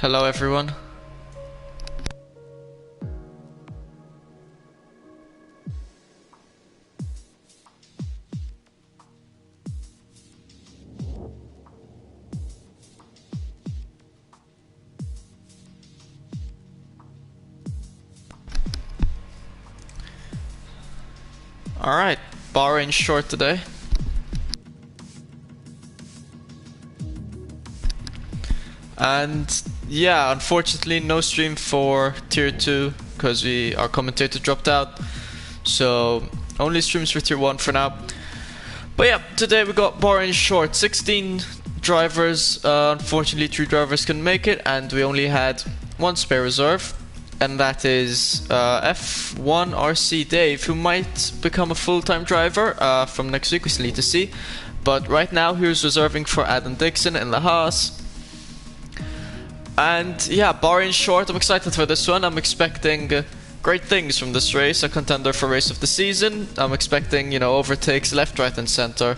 Hello everyone. Alright, Bahrain short today. And yeah, unfortunately no stream for tier 2 because our commentator dropped out. So only streams for tier 1 for now. But yeah, today we got Bahrain short. 16 drivers, unfortunately 3 drivers couldn't make it, and we only had 1 spare reserve. And that is F1 RC Dave, who might become a full-time driver from next week. We still need to see. But right now he was reserving for Adam Dixon in the Haas. And yeah, Bahrain short, I'm excited for this one. I'm expecting great things from this race, a contender for race of the season. I'm expecting, you know, overtakes left, right and center.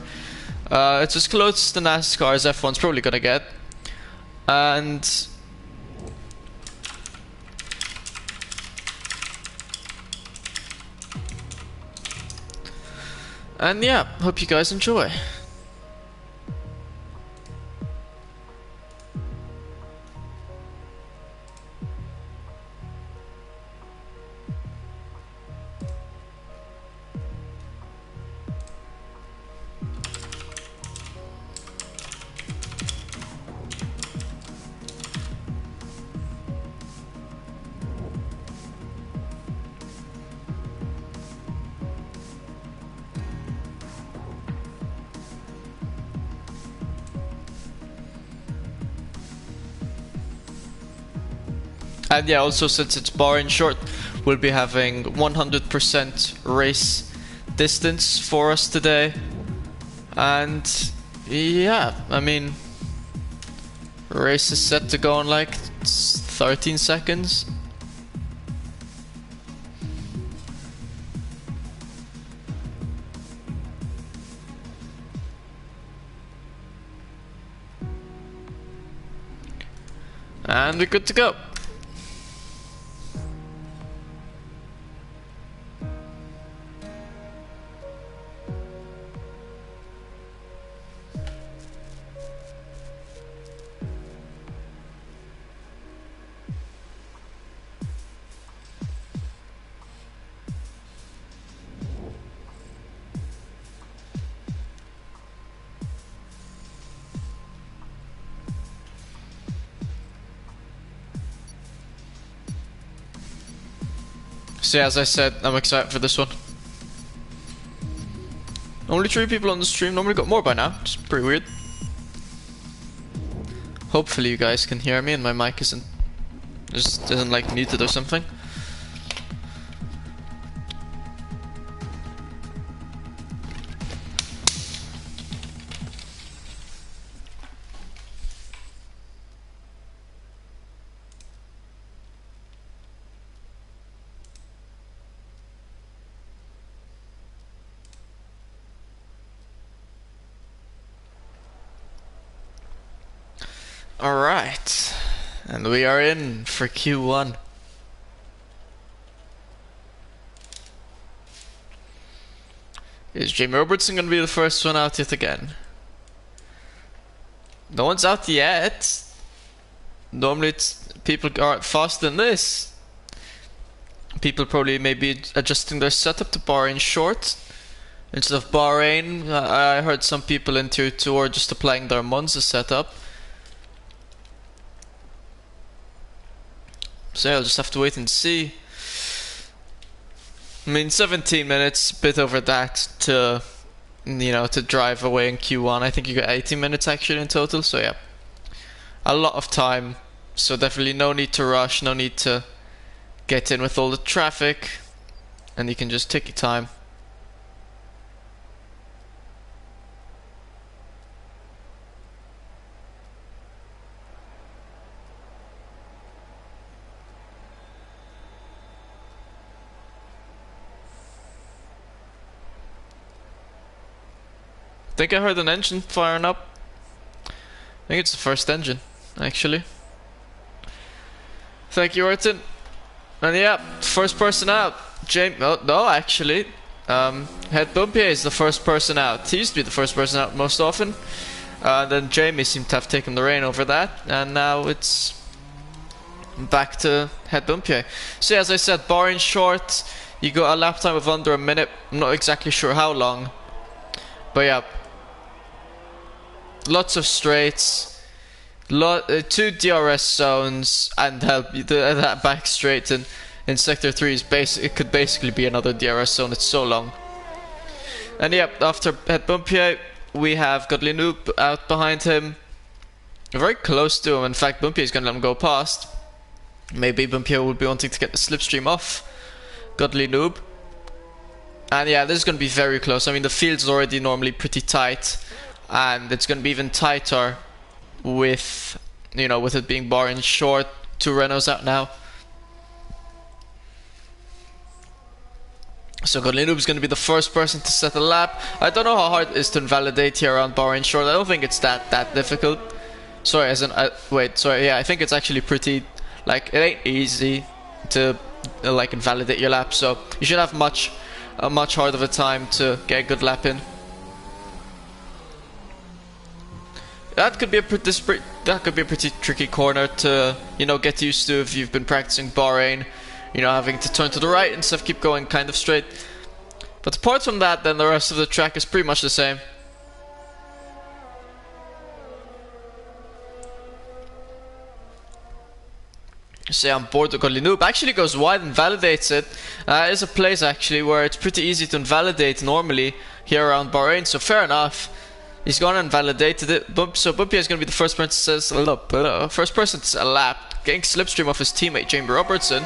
It's as close to NASCAR as F1's probably gonna get. And yeah, hope you guys enjoy. And yeah, also since it's Bahrain short, we'll be having 100% race distance for us today. And yeah, I mean, race is set to go in like 13 seconds. And we're good to go. So yeah, as I said, I'm excited for this one. Only 3 people on the stream, normally got more by now, which is pretty weird. Hopefully you guys can hear me and my mic isn't like muted or something. Alright, and we are in for Q1. Is Jamie Robertson going to be the first one out yet again? No one's out yet. Normally people are faster than this. People probably maybe adjusting their setup to Bahrain short instead of Bahrain. I heard some people in tier 2 are just applying their Monza setup. So yeah, I'll just have to wait and see. I mean, 17 minutes, bit over that to, you know, to drive away in Q1. I think you got 18 minutes actually in total, so yeah. A lot of time, so definitely no need to rush, no need to get in with all the traffic, and you can just take your time. I think I heard an engine firing up. I think it's the first engine, actually. Thank you, Orton. And yeah, first person out. James. No, actually. Head Bumpier is the first person out. He used to be the first person out most often. Then Jamie seemed to have taken the reign over that. And now it's back to Head Bumpier. So yeah, as I said, Bahrain short. You got a lap time of under a minute. I'm not exactly sure how long. But yeah. Lots of straights. 2 DRS zones. And that back straight in Sector 3 is it could basically be another DRS zone. It's so long. And yep, after Head Bumpier, we have Godly Noob out behind him. Very close to him. In fact, Bumpier is going to let him go past. Maybe Bumpier will be wanting to get the slipstream off Godly Noob. And yeah, this is going to be very close. I mean, the field's already normally pretty tight. And it's going to be even tighter with, with it being Bahrain short. 2 Renaults out now. So Godly Noob is going to be the first person to set a lap. I don't know how hard it is to invalidate here around Bahrain short. I don't think it's that difficult. Sorry, yeah, I think it's actually pretty, it ain't easy to, invalidate your lap. So you should have much harder of a time to get a good lap in. That could be a pretty tricky corner to, get used to if you've been practicing Bahrain. Having to turn to the right and stuff, keep going kind of straight. But apart from that, then the rest of the track is pretty much the same. Say on board the Godly Noob actually goes wide and validates it. There's a place actually where it's pretty easy to invalidate normally here around Bahrain, so fair enough. He's gone and validated it. So Bumpier is going to be the first person to set a lap, getting slipstream off his teammate Jamie Robertson.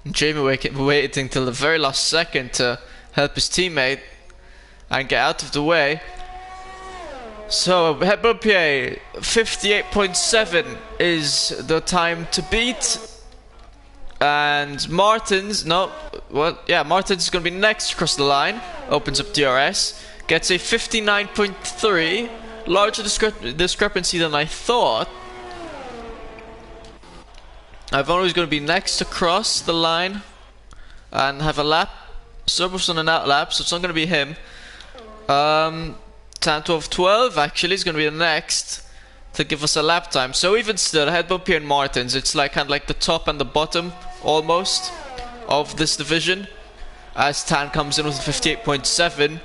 Jamie waiting till the very last second to help his teammate and get out of the way. So Head Bumpier 58.7 is the time to beat. And Martins is going to be next across the line. Opens up DRS, gets a 59.3, larger discrepancy than I thought. Ivan is going to be next across the line and have a lap. Cerberus on an out lap, so it's not going to be him. Tan 12 actually is going to be the next to give us a lap time. So even still, Head Bumpier and Martins, it's kind of like the top and the bottom almost of this division. As Tan comes in with a 58.7.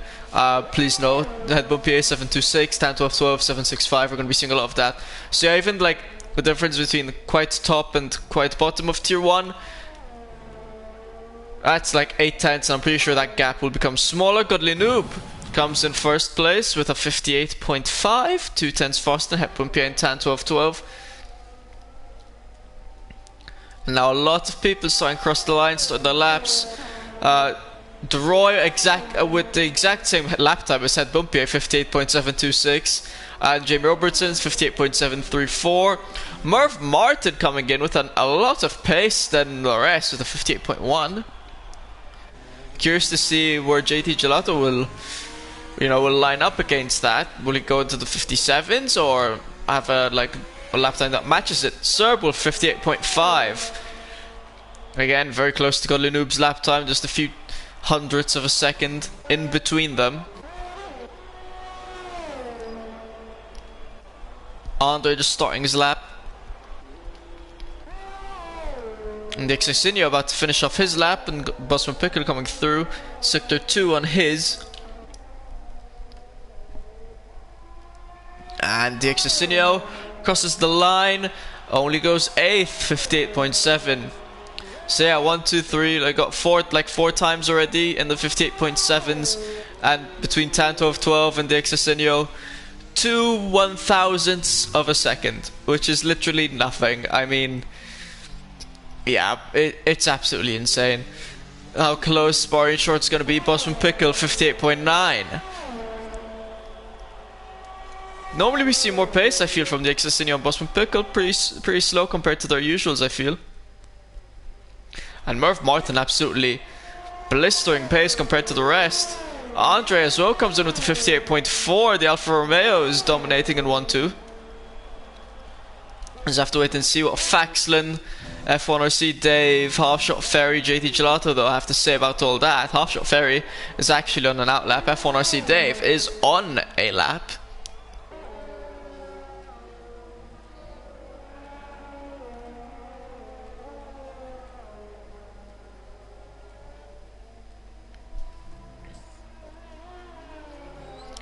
Please note, Head Bumpier 726, Tan 12 765. We're going to be seeing a lot of that. So yeah, even the difference between quite top and quite bottom of tier 1, that's 8 tenths. I'm pretty sure that gap will become smaller. Godly Noob comes in first place with a 58.5, 2 tenths faster than Head Bumpier and Tan 12. And now a lot of people starting to cross the line, start their laps. Deroy with the exact same lap time as Head Bumpier, 58.726. And Jamie Robertson's 58.734. Merv Martin coming in with a lot of pace than the rest with a 58.1. Curious to see where JT Gelato will line up against that. Will he go into the 57s or have a lap time that matches it? Serb with 58.5. Again, very close to Godly Noob's lap time, just a few hundredths of a second in between them. Andre just starting his lap. And Dixosinio about to finish off his lap, and Bosman Pickle coming through. Sector 2 on his. And Dixosinio crosses the line, only goes 8th, 58.7. So yeah, 1, 2, 3, I got four times already in the 58.7s, and between Tan 12 and Dixosinio, 2 1,000ths of a second, which is literally nothing. I mean, yeah, it's absolutely insane how close Bahrain Short's gonna be. Bosman Pickle 58.9. Normally we see more pace, I feel, from the Dixosinio and Bosman Pickle. Pretty slow compared to their usuals, I feel. And Merv Martin absolutely blistering pace compared to the rest. Andre as well comes in with the 58.4. The Alfa Romeo is dominating in 1-2. Just have to wait and see what Faxlin, F1RC Dave, Half-Shot Ferry, JT Gelato though I have to say about all that. Half-Shot Ferry is actually on an out lap. F1RC Dave is on a lap.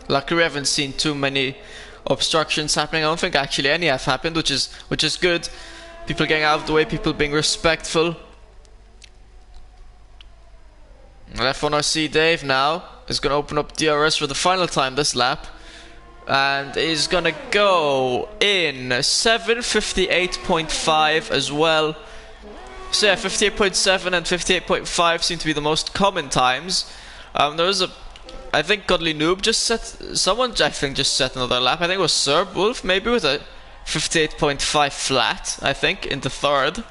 Luckily we haven't seen too many obstructions happening. I don't think actually any have happened, which is good. People getting out of the way, people being respectful. F1RC Dave now is going to open up DRS for the final time this lap, and is going to go in 7:58.5 as well. So yeah, 58.7 and 58.5 seem to be the most common times. There was I think Godly Noob just set, someone I think just set another lap. I think it was Serb Wolf maybe with a 58.5 flat, I think, into third.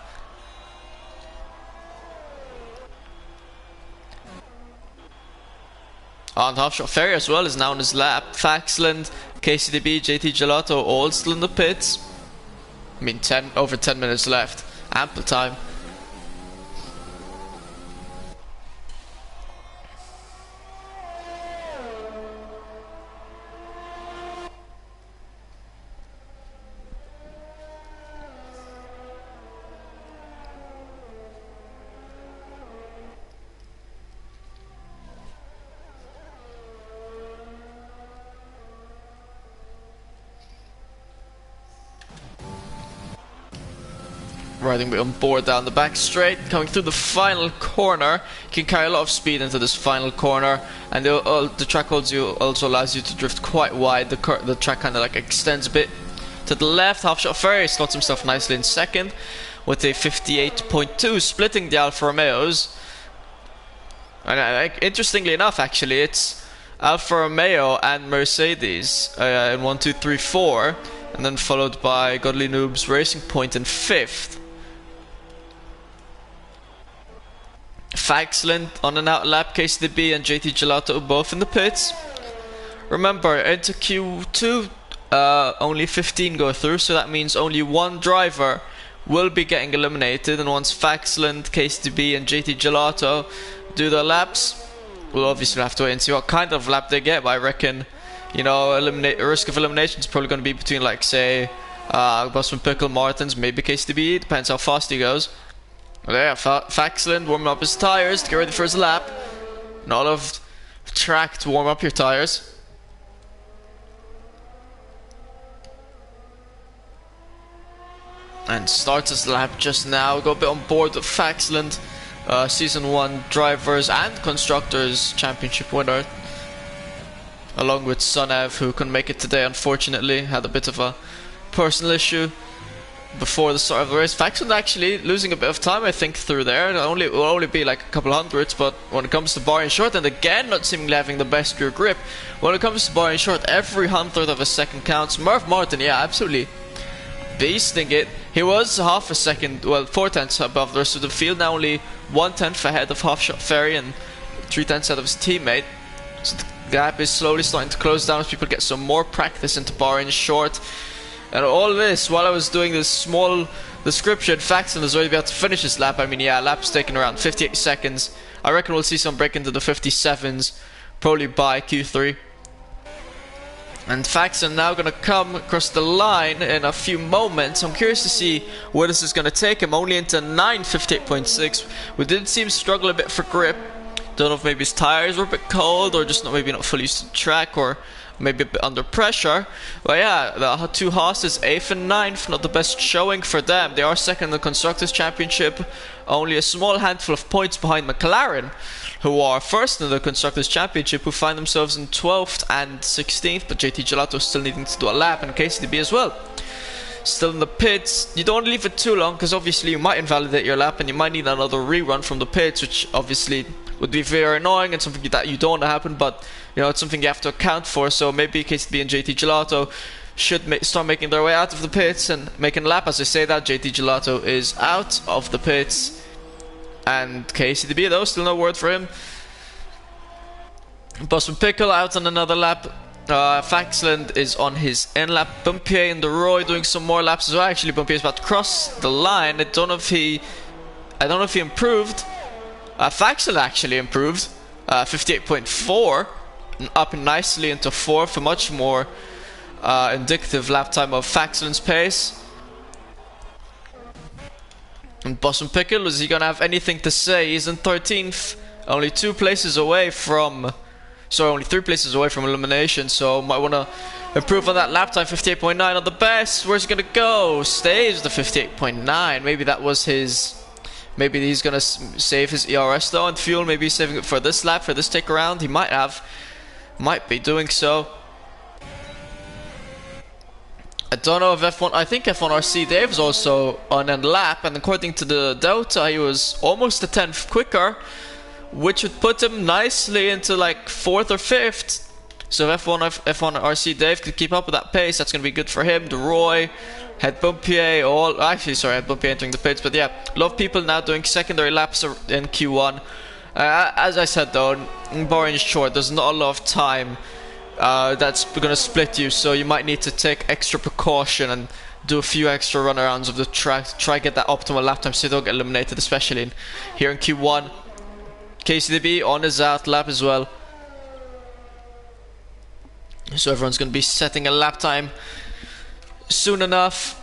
And Half-Shot Ferry as well is now on his lap. Faxland, KCDB, JT Gelato all still in the pits. I mean, over 10 minutes left. Ample time. Riding on board down the back straight, coming through the final corner. You can carry a lot of speed into this final corner, and the track also allows you to drift quite wide. The track kind of like extends a bit to the left. Half-Shot Ferry slots himself nicely in second with a 58.2, splitting the Alfa Romeos. And interestingly enough, actually, it's Alfa Romeo and Mercedes in 1, 2, 3, 4, and then followed by Godly Noob's Racing Point in fifth. Faxland on an out lap, KCDB and JT Gelato both in the pits. Remember, into Q2 only 15 go through, so that means only one driver will be getting eliminated, and once Faxland, KCDB and JT Gelato do their laps, we'll obviously have to wait and see what kind of lap they get, but I reckon, you know, risk of elimination is probably going to be between, like, say, Bosman Pickle, Martins, maybe KCDB, depends how fast he goes. But yeah, Faxland warming up his tyres to get ready for his lap. Not a lot of track to warm up your tyres. And starts his lap just now. Go a bit on board with Faxland, Season 1 Drivers and Constructors Championship winner. Along with Sunev, who couldn't make it today, unfortunately. Had a bit of a personal issue before the start of the race. Faxland actually losing a bit of time, I think, through there. It will only be like a couple hundredths, but when it comes to Bahrain short, and again not seemingly having the best rear grip, when it comes to Bahrain short, every hundredth of a second counts. Murph Martin, yeah, absolutely beasting it. He was half a second, well, 4/10 above the rest of the field, now only 1/10 ahead of Half-Shot Ferry and 3/10 ahead of his teammate. So the gap is slowly starting to close down as people get some more practice into Bahrain short. And all this, while I was doing this small description, Faxland is already about to finish his lap. I mean, yeah, lap's taking around 58 seconds. I reckon we'll see some break into the 57s, probably by Q3. And Faxland now going to come across the line in a few moments. I'm curious to see where this is going to take him. Only into 9:58.6. We did seem to struggle a bit for grip. Don't know if maybe his tires were a bit cold, or just maybe not fully used to the track, or maybe a bit under pressure. But yeah, the two Haas's 8th and 9th, not the best showing for them. They are second in the Constructors' Championship, only a small handful of points behind McLaren, who are first in the Constructors' Championship, who find themselves in 12th and 16th, but JT Gelato still needing to do a lap, and KCDB as well. Still in the pits. You don't want to leave it too long, because obviously you might invalidate your lap, and you might need another rerun from the pits, which obviously would be very annoying and something that you don't want to happen, but you know, it's something you have to account for. So maybe KCB and JT Gelato should start making their way out of the pits and making a lap. As I say that, JT Gelato is out of the pits, and KCDB though, still no word for him. Bosman Pickle out on another lap. Faxland is on his end lap. Bumpier and Roy doing some more laps as well. Actually, Bumpier is about to cross the line. I don't know if he improved. Faxland actually improved. 58.4, up nicely into 4th. A much more indicative lap time of Faxland's pace. And Boston Pickle, is he gonna have anything to say? He's in 13th, only 3 places away from elimination, so might want to improve on that lap time. 58.9 on the best. Where's he gonna go? Stays the 58.9. Maybe that was his. Maybe he's gonna save his ERS though and fuel. Maybe he's saving it for this lap, for this take around. He might be doing so. I don't know if F1. I think F1 RC Dave was also on end lap, and according to the Delta, he was almost a 10th quicker, which would put him nicely into like 4th or 5th. So if F1 RC Dave could keep up with that pace, that's gonna be good for him. DeRoy, Head Bumpier, Head Bumpier entering the pits, but yeah, a lot of people now doing secondary laps in Q1. As I said though, Bahrain is short. There's not a lot of time that's gonna split you, so you might need to take extra precaution and do a few extra runarounds of the track to try get that optimal lap time so you don't get eliminated, especially here in Q1. KCDB on his out lap as well, so everyone's gonna be setting a lap time soon enough.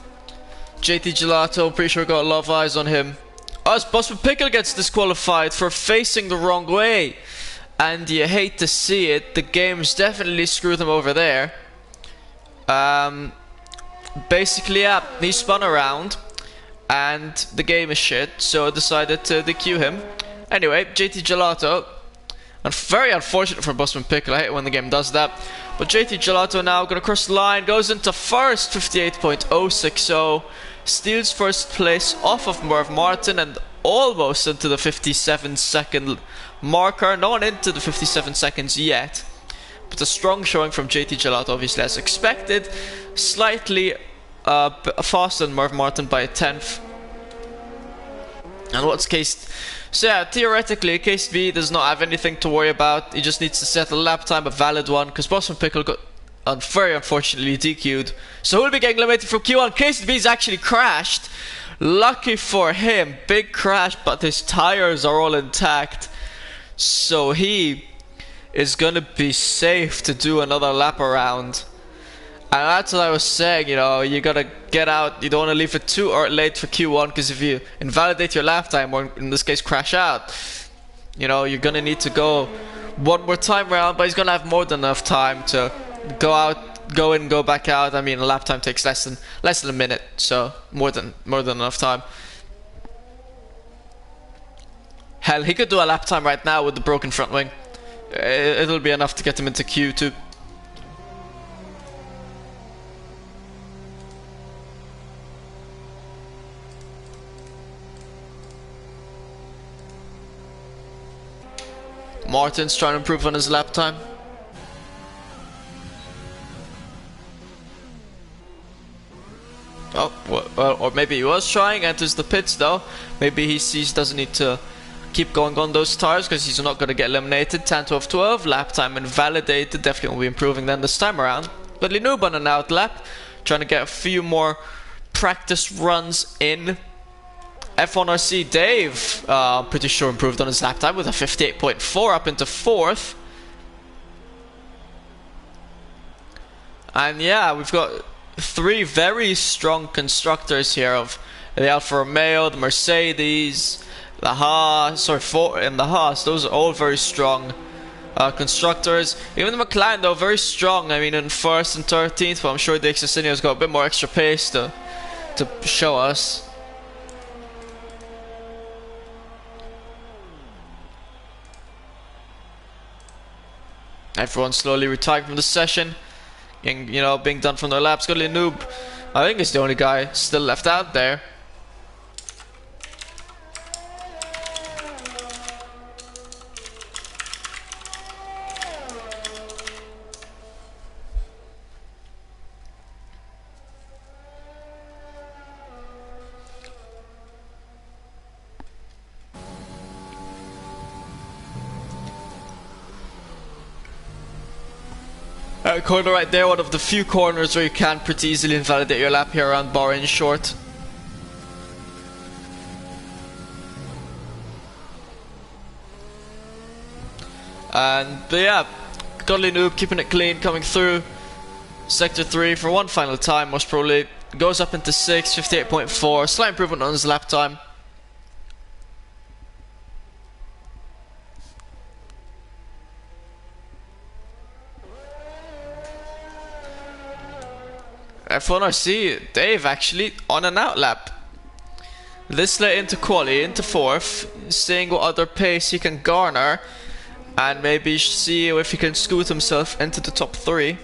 JT Gelato, pretty sure got a lot of eyes on him. As Boston Pickle gets disqualified for facing the wrong way, and you hate to see it. The game's definitely screwed him over there. Basically, yeah, he spun around and the game is shit, so I decided to DQ him. Anyway, JT Gelato, and very unfortunate for Boston Pickle. I hate when the game does that. But JT Gelato now gonna cross the line, goes into first, 58.060, steals first place off of Merv Martin and almost into the 57-second marker. No one into the 57 seconds yet, but a strong showing from JT Gelato, obviously as expected. Slightly faster than Merv Martin by a 10th. And what's case? So yeah, theoretically, KCB does not have anything to worry about. He just needs to set a lap time, a valid one, because Boston Pickle got very unfortunately DQ'd. So he'll be getting eliminated from Q1. KCB's actually crashed. Lucky for him, big crash, but his tires are all intact. So he is gonna be safe to do another lap around. And that's what I was saying, you know, you gotta get out. You don't want to leave it too late for Q1, because if you invalidate your lap time, or in this case crash out, you know, you're gonna need to go one more time around. But he's gonna have more than enough time to go out, go in, go back out. I mean, a lap time takes less than a minute, so more than enough time. Hell, he could do a lap time right now with the broken front wing. It'll be enough to get him into Q2. Martin's trying to improve on his lap time. Oh, well, or maybe he was trying. Enters the pits though. Maybe he sees doesn't need to keep going on those tires because he's not going to get eliminated. 10 12 12. Lap time invalidated. Definitely will be improving then this time around. But Linoob on an out lap, trying to get a few more practice runs in. F1RC Dave, pretty sure improved on his lap time with a 58.4 up into 4th. And yeah, we've got 3 very strong constructors here of the Alfa Romeo, the Mercedes, the Haas, and the Haas. Those are all very strong constructors. Even the McLaren though, very strong. I mean, in 1st and 13th, but I'm sure Dave Cecilio's got a bit more extra pace to show us. Everyone's slowly retiring from the session, and, you know, being done from their laps. Got Noob, I think he's the only guy still left out there. that corner right there, one of the few corners where you can pretty easily invalidate your lap here around Bahrain short. But yeah, Godly Noob keeping it clean, coming through Sector 3 for one final time, most probably. Goes up into 6, 58.4, slight improvement on his lap time. F1RC, Dave actually on an out lap. This late into quali, into 4th, seeing what other pace he can garner, and maybe see if he can scoot himself into the top 3.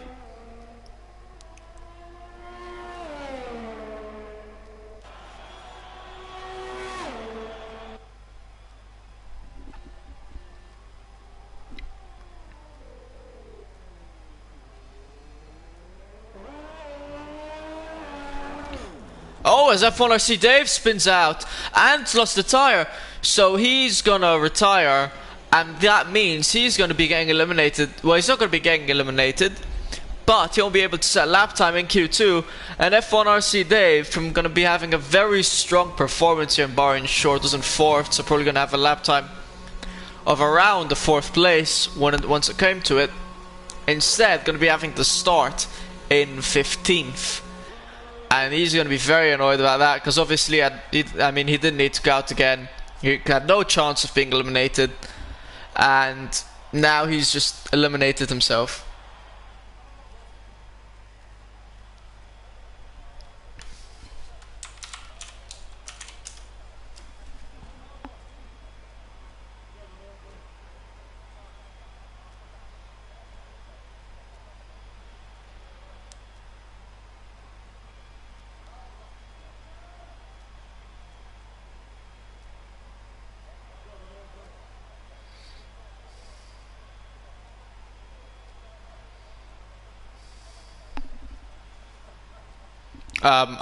Oh, as F1RC Dave spins out and lost the tyre, so he's gonna retire, and that means he's gonna be getting eliminated. Well, he's not gonna be getting eliminated, but he'll be able to set lap time in Q2, and F1RC Dave from gonna be having a very strong performance here in Bahrain short, was in 4th, so probably gonna have a lap time of around the 4th place once it came to it. Instead, gonna be having to start in 15th. And he's going to be very annoyed about that, because obviously, he didn't need to go out again. He had no chance of being eliminated, and now he's just eliminated himself.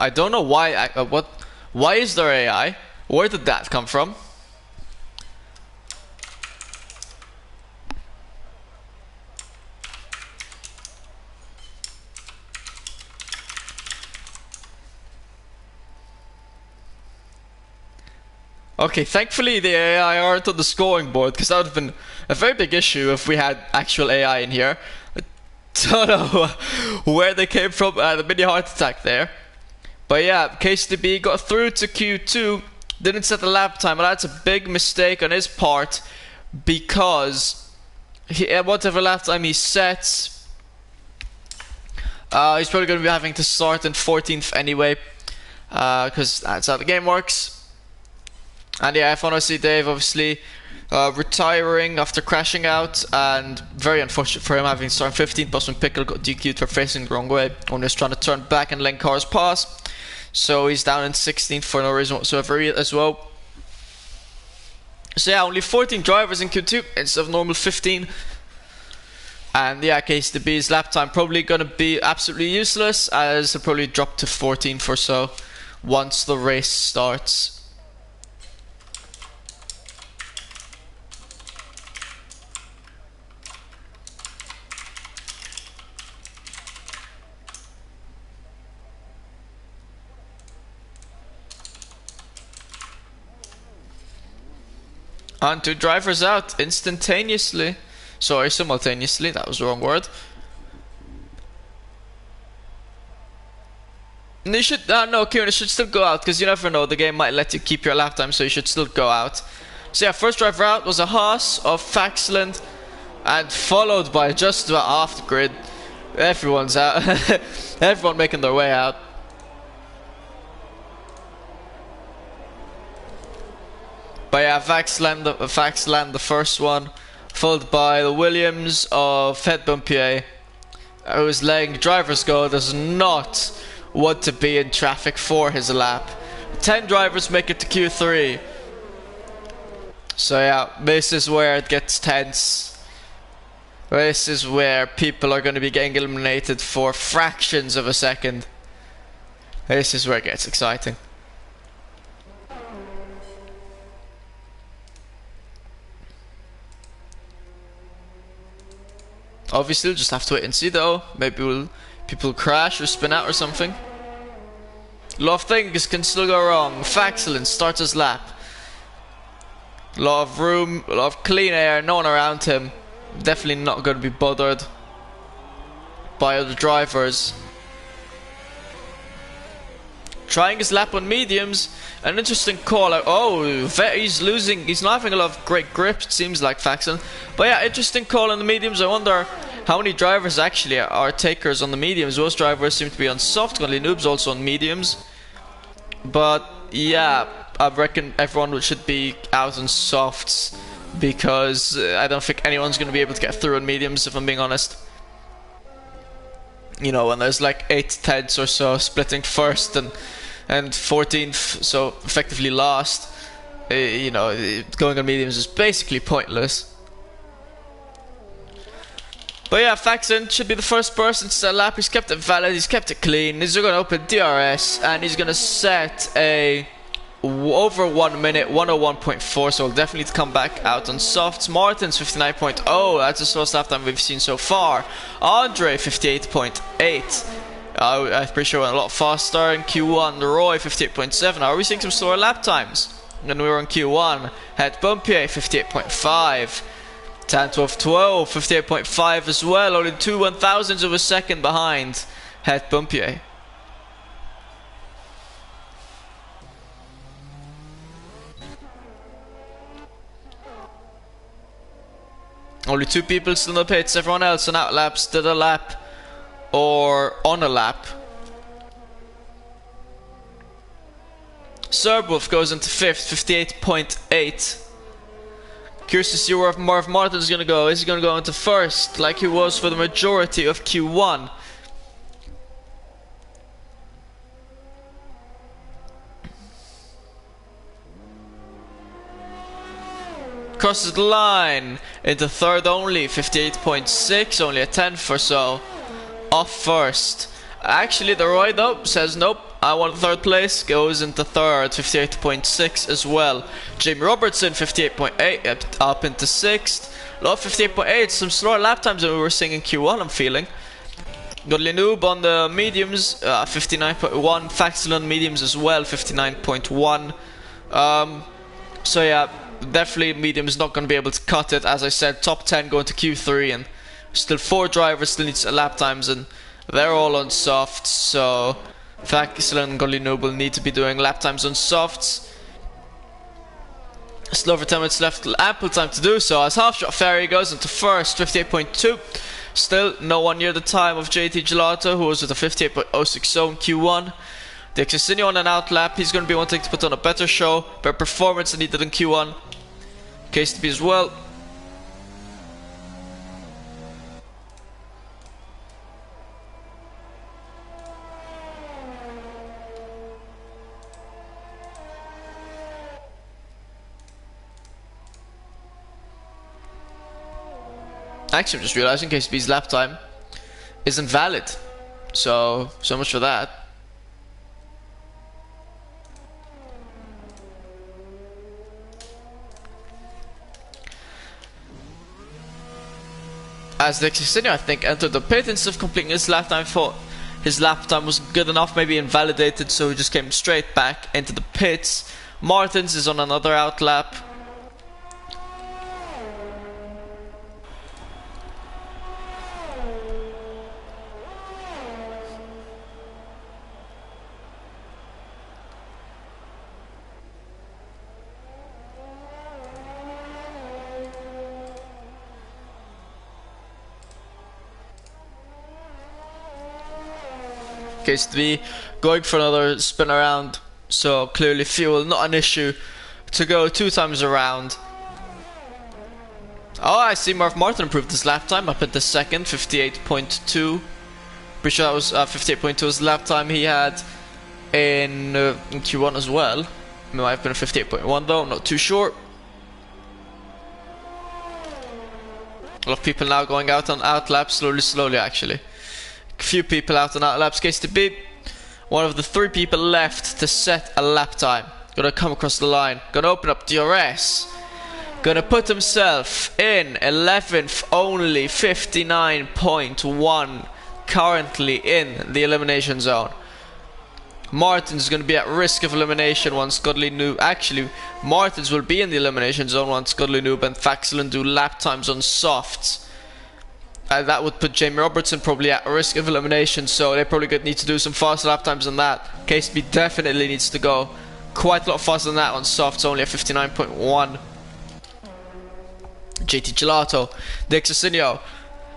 I don't know why. Why is there AI? Where did that come from? Okay, thankfully the AI aren't on the scoring board, because that would have been a very big issue if we had actual AI in here. I don't know where they came from. The mini heart attack there. But yeah, KCDB got through to Q2, didn't set the lap time, but that's a big mistake on his part, because whatever lap time he sets, he's probably going to be having to start in 14th anyway, because that's how the game works. And yeah, F1RC Dave obviously retiring after crashing out, and very unfortunate for him having to start 15th. Plus when Pickle got DQ'd for facing the wrong way when he was trying to turn back and let cars pass. So he's down in 16th for no reason whatsoever as well. So yeah, only 14 drivers in Q2 instead of normal 15. And yeah, KCDB's lap time probably going to be absolutely useless, as he'll probably drop to 14th or so once the race starts. And 2 drivers out instantaneously. Sorry, simultaneously, that was the wrong word. And you should, no, Kieran, you should still go out, because you never know, the game might let you keep your lap time, so you should still go out. So yeah, first driver out was a Haas of Faxland, and followed by just about off the grid. Everyone's out. Everyone making their way out. But yeah, Faxland the first one, followed by the Williams of Headbumpier, who's letting drivers go. Does not want to be in traffic for his lap. 10 drivers make it to Q3. So yeah, this is where it gets tense. This is where people are going to be getting eliminated for fractions of a second. This is where it gets exciting. Obviously, we'll just have to wait and see though. Maybe people crash or spin out or something. A lot of things can still go wrong. Faxilin starts his lap. A lot of room, a lot of clean air, no one around him. Definitely not going to be bothered by other drivers. Trying his lap on mediums. An interesting call out. Oh, he's losing. He's not having a lot of great grip, it seems like, Faxon. But yeah, interesting call on the mediums. I wonder how many drivers actually are takers on the mediums. Most drivers seem to be on soft. Only Noob's also on mediums. But yeah, I reckon everyone should be out on softs, because I don't think anyone's going to be able to get through on mediums, if I'm being honest. You know, when there's like 8 tenths or so splitting first and 14th, so effectively last, you know, going on mediums is basically pointless. But yeah, Faxon should be the first person to set a lap. He's kept it valid, he's kept it clean. He's going to open DRS and he's going to set a over 1 minute, 101.4, so we'll definitely need to come back out on softs. Martin's 59.0, that's the slowest lap time we've seen so far. Andre 58.8. I'm pretty sure went a lot faster in Q1. Roy 58.7. Are we seeing some slower lap times than we were in Q1? Het Bumpier 58.5. Tan 12, 58.5 as well. Only 2 1,000ths of a second behind Het Bumpier. Only 2 people still in the pits. Everyone else on out laps, did a lap or on a lap. Serbwolf goes into 5th, 58.8. Curious to see where Marv Martin's going to go. Is he going to go into 1st like he was for the majority of Q1? Crosses the line into 3rd only, 58.6, only a 10th or so off 1st. Actually, the Roy though says nope, I want 3rd place, goes into 3rd, 58.6 as well. Jamie Robertson 58.8 up into 6th. Lot 58.8, some slower lap times than we were seeing in Q1, I'm feeling. Godly Noob on the mediums, 59.1. Faxel on mediums as well, 59.1. So yeah, definitely medium is not going to be able to cut it. As I said, top 10 going to Q3, and still 4 drivers still need lap times, and they're all on softs. So Faxel and Godly Noob will need to be doing lap times on softs. Still over 10 minutes left, ample time to do so, as Half Shot Ferry goes into 1st, 58.2. Still no one near the time of JT Gelato, who was with a 58.060 in Q1. Dexasinho on an out lap. He's going to be wanting to put on a better show, better performance than he did in Q1. Case to be as well. Actually, I'm just realizing KCB's lap time isn't valid. So much for that. As Dexasinho, I think, entered the pit instead of completing his lap time. Thought his lap time was good enough, maybe invalidated, so he just came straight back into the pits. Martins is on another out lap. Case to be going for another spin around, so clearly fuel not an issue to go 2 times around. Oh, I see Marv Martin improved his lap time up at the 2nd, 58.2. Pretty sure that was 58.2 was the lap time he had in Q1 as well. It might have been a 58.1 though, I'm not too sure. A lot of people now going out on out laps, slowly actually. A few people out on out laps. Case to be one of the 3 people left to set a lap time. Gonna come across the line, gonna open up DRS. gonna put himself in 11th only, 59.1 currently in the elimination zone. Martins going to be at risk of elimination once Godly Noob. Actually, Martins will be in the elimination zone once Godly Noob and Faxilin do lap times on softs. That would put Jamie Robertson probably at risk of elimination, so they probably need to do some faster lap times than that. KSB definitely needs to go quite a lot faster than that on softs, only at 59.1. JT Gelato, Dick Cecilio,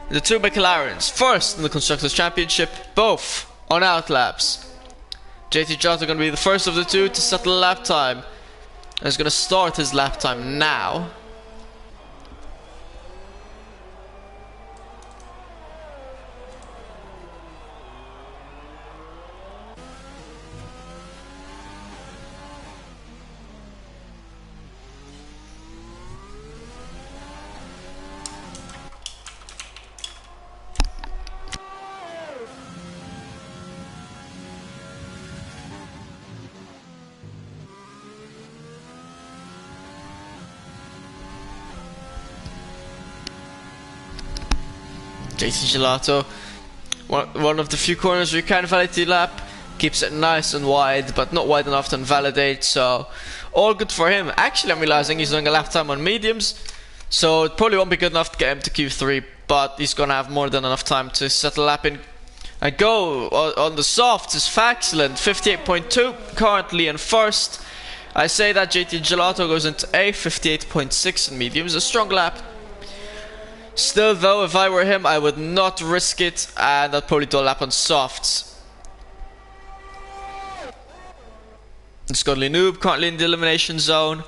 the two McLarens, first in the Constructors' Championship, both on outlaps. JT Gelato going to be the first of the two to settle a lap time, and is going to start his lap time now. JT Gelato, one of the few corners where you can validate the lap, keeps it nice and wide, but not wide enough to invalidate, so all good for him. Actually, I'm realizing he's doing a lap time on mediums, so it probably won't be good enough to get him to Q3, but he's gonna have more than enough time to settle a lap in. And go on the softs is Faxland, 58.2, currently in first. I say that JT Gelato goes into A, 58.6 in mediums, a strong lap. Still though, if I were him, I would not risk it, and I'd probably do a lap on softs. It's Godly Noob, currently in the elimination zone.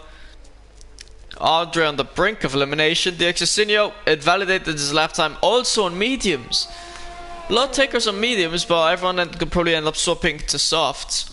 Andre on the brink of elimination. DXSinio, it validated his lap time also on mediums. A lot of takers on mediums, but everyone could probably end up swapping to softs.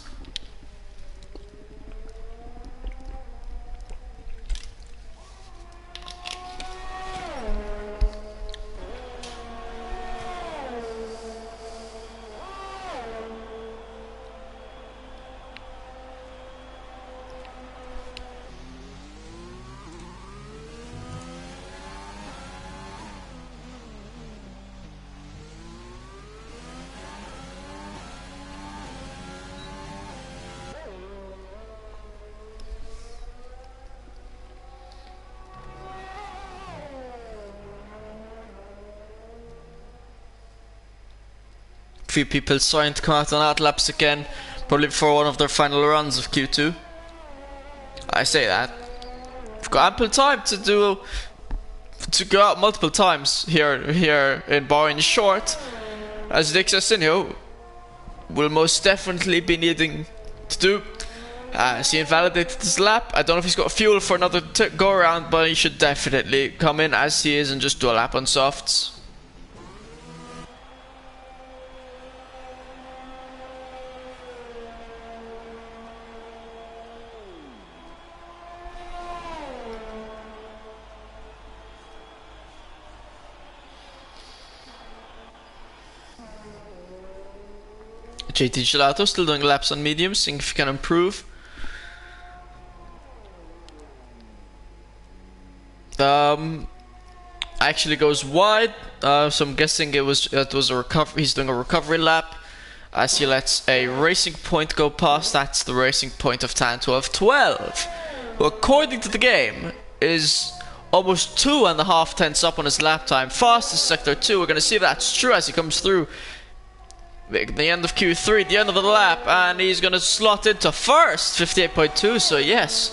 Few people starting to come out on outlaps again, probably for one of their final runs of Q2. I say that. We've got ample time to go out multiple times here in Bahrain short, as Dick Cecilio will most definitely be needing to do. As he invalidated his lap, I don't know if he's got fuel for another go around, but he should definitely come in as he is and just do a lap on softs. JT Gelato still doing laps on mediums, seeing if he can improve. Actually goes wide, so I'm guessing it was a recovery. He's doing a recovery lap as he lets a racing point go past. That's the racing point of Tan 12, who according to the game is almost 2.5 tenths up on his lap time. Fastest sector 2. We're gonna see if that's true as he comes through the end of Q3, the end of the lap, and he's gonna slot into first, 58.2. So yes,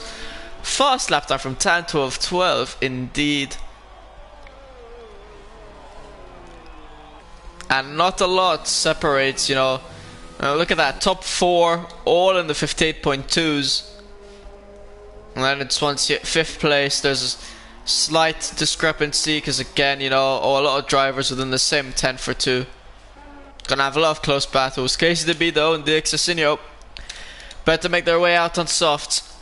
fast lap time from Tan 12 indeed. And not a lot separates, you know. Look at that, top 4 all in the 58.2s, and then it's once you hit 5th place there's a slight discrepancy because again, you know, a lot of drivers within the same 10 for 2. Gonna have a lot of close battles. KCDB though and DXSinio better make their way out on softs.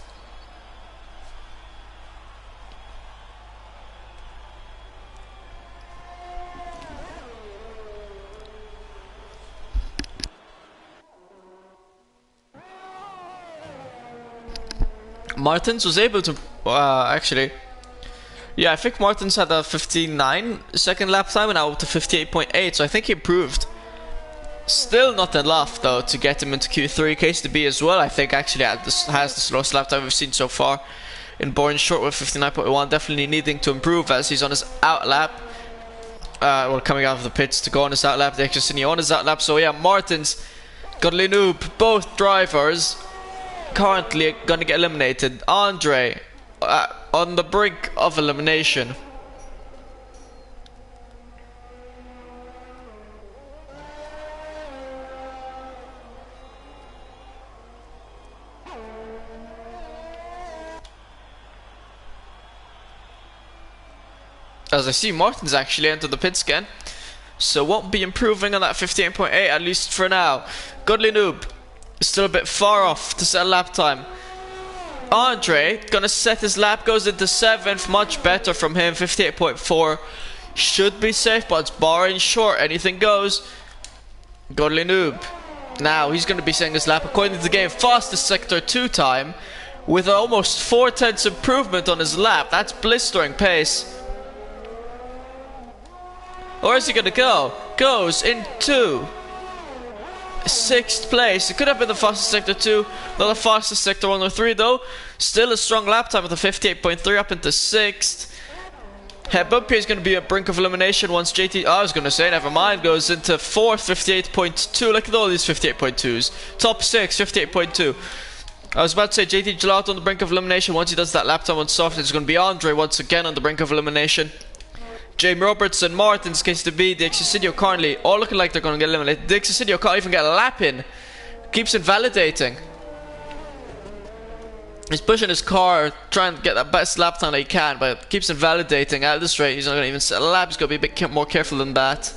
Martins was able to actually Yeah, I think Martins had a 59-second lap time and now up to 58.8, so I think he improved. Still not enough though to get him into Q3. Case to be as well, I think actually has the slowest lap time we've seen so far in Bahrain short with 59.1. Definitely needing to improve as he's on his out lap. Well, coming out of the pits to go on his out lap. The Extrasinio on his out lap. So yeah, Martins, Godly Noob, both drivers currently gonna get eliminated. Andre on the brink of elimination. As I see Martins actually entered the pits again, so won't be improving on that 58.8 at least for now. Godly Noob still a bit far off to set a lap time. Andre gonna set his lap, goes into 7th, much better from him. 58.4 should be safe, but it's Bahrain short, anything goes. Godly Noob now he's gonna be setting his lap according to the game, fastest sector 2 time with almost 4/10 improvement on his lap. That's blistering pace. Where is he gonna go? Goes into 6th place. It could have been the fastest sector 2, not the fastest sector 1 or 3 though. Still a strong lap time with a 58.3 up into 6th. Head bump here is going to be a brink of elimination once JT, I was going to say, never mind, goes into 4th, 58.2. Look at all these 58.2s. Top 6, 58.2. I was about to say JT Gelato on the brink of elimination. Once he does that lap time on soft, it's going to be Andre once again on the brink of elimination. Jamie Robertson, Martins, case to be, the Extrasinio currently all looking like they're going to get eliminated. The Extrasinio can't even get a lap in. Keeps invalidating. He's pushing his car, trying to get the best lap time that he can, but keeps invalidating. At this rate, he's not going to even set a lap. He's got to be a bit more careful than that.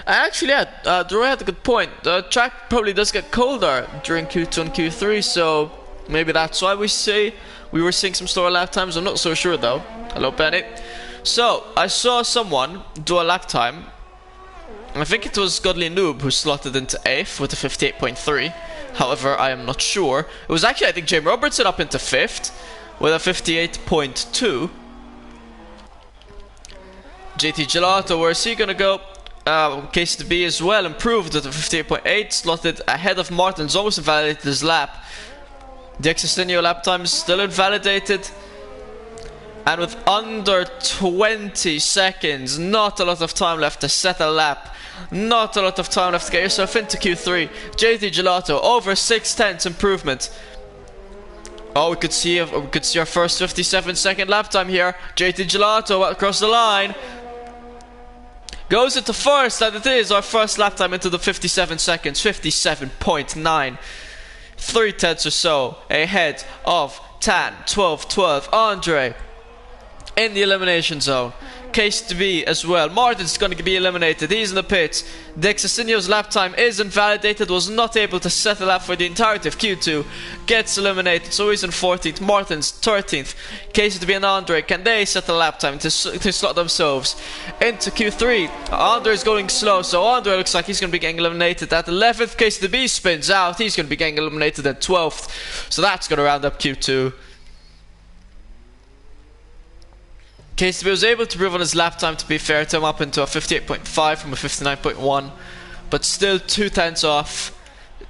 Actually, yeah, Drew had a good point. The track probably does get colder during Q2 and Q3, so maybe that's why we were seeing some slower lap times. I'm not so sure though. Hello, Benny. So I saw someone do a lap time. I think it was Godly Noob who slotted into 8th with a 58.3. However, I am not sure. It was actually, I think, Jamie Robertson up into 5th with a 58.2. JT Gelato, where is he gonna go? Case to be as well, improved with a 58.8, slotted ahead of Martins, almost invalidated his lap. The Extrasinio lap time is still invalidated. And with under 20 seconds, not a lot of time left to set a lap. Not a lot of time left to get yourself into Q3. JT Gelato, over 6/10 improvement. Oh, we could see our first 57-second lap time here. JT Gelato across the line. Goes into 1st, and it is our first lap time into the 57 seconds. 57.9. 3/10 or so ahead of Tan. 12-12. Andre in the elimination zone. Case to be as well. Martin's going to be eliminated. He's in the pits. Extrasinio's lap time is invalidated. Was not able to set a lap for the entirety of Q2. Gets eliminated. So he's in 14th. Martin's 13th. Case to be and Andre. Can they set a lap time to slot themselves into Q3? Andre is going slow. So Andre looks like he's going to be getting eliminated at 11th. Case to be spins out. He's going to be getting eliminated at 12th. So that's going to round up Q2. Case to be was able to improve on his lap time, to be fair to him, up into a 58.5 from a 59.1, but still 2/10 off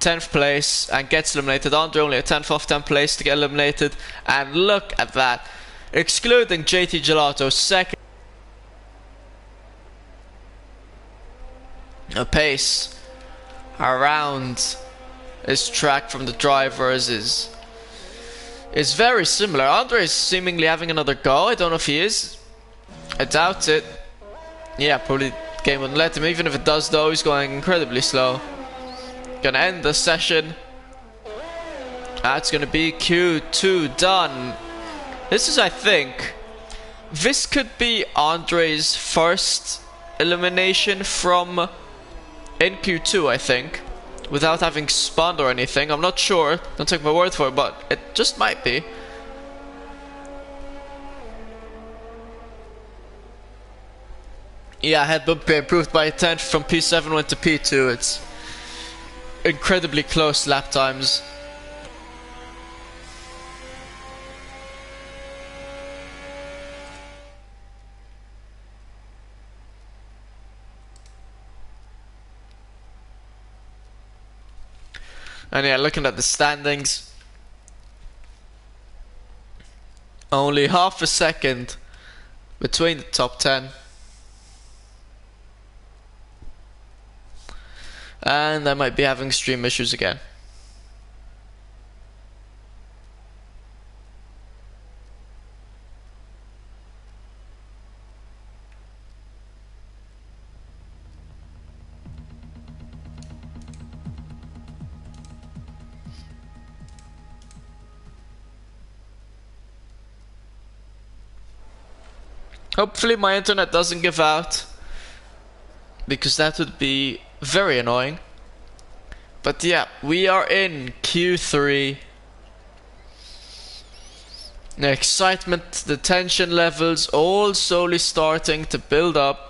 10th place and gets eliminated. Andre only a 10th off 10th place to get eliminated, and look at that, excluding JT Gelato, second. A pace around this track from the drivers is very similar. Andre is seemingly having another go. I don't know if he is. I doubt it. Yeah, probably game wouldn't let him. Even if it does though, he's going incredibly slow. Gonna end the session. That's gonna be Q2 done. This is, I think, this could be Andre's first elimination from in Q2, I think. without having spawned or anything. I'm not sure. Don't take my word for it, but it just might be. Yeah, head bump improved by a tenth from P7 went to P2. It's incredibly close lap times. And yeah, looking at the standings, only half a second between the top 10. And I might be having stream issues again. Hopefully my internet doesn't give out, because that would be very annoying. But yeah, we are in Q3. The excitement, the tension levels all slowly starting to build up.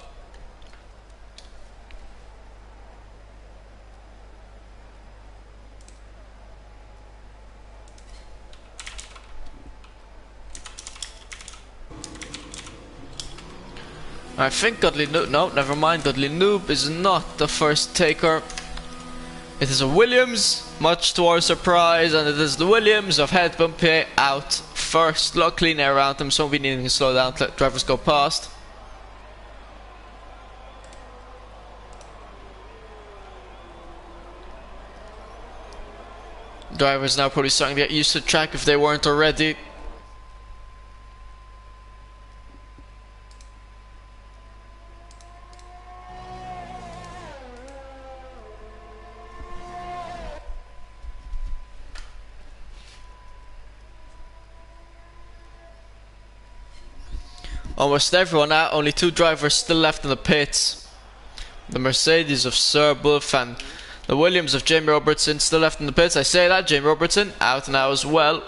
I think Godly Noob, no, never mind, Godly Noob is not the first taker. It is a Williams, much to our surprise, and it is the Williams of Head Bumpier out first. A lot clean air around him, so we need to slow down to let drivers go past. Drivers now probably starting to get used to the track if they weren't already. Almost everyone out, only 2 drivers still left in the pits. The Mercedes of Sir Wolf and the Williams of Jamie Robertson still left in the pits. I say that, Jamie Robertson out now as well.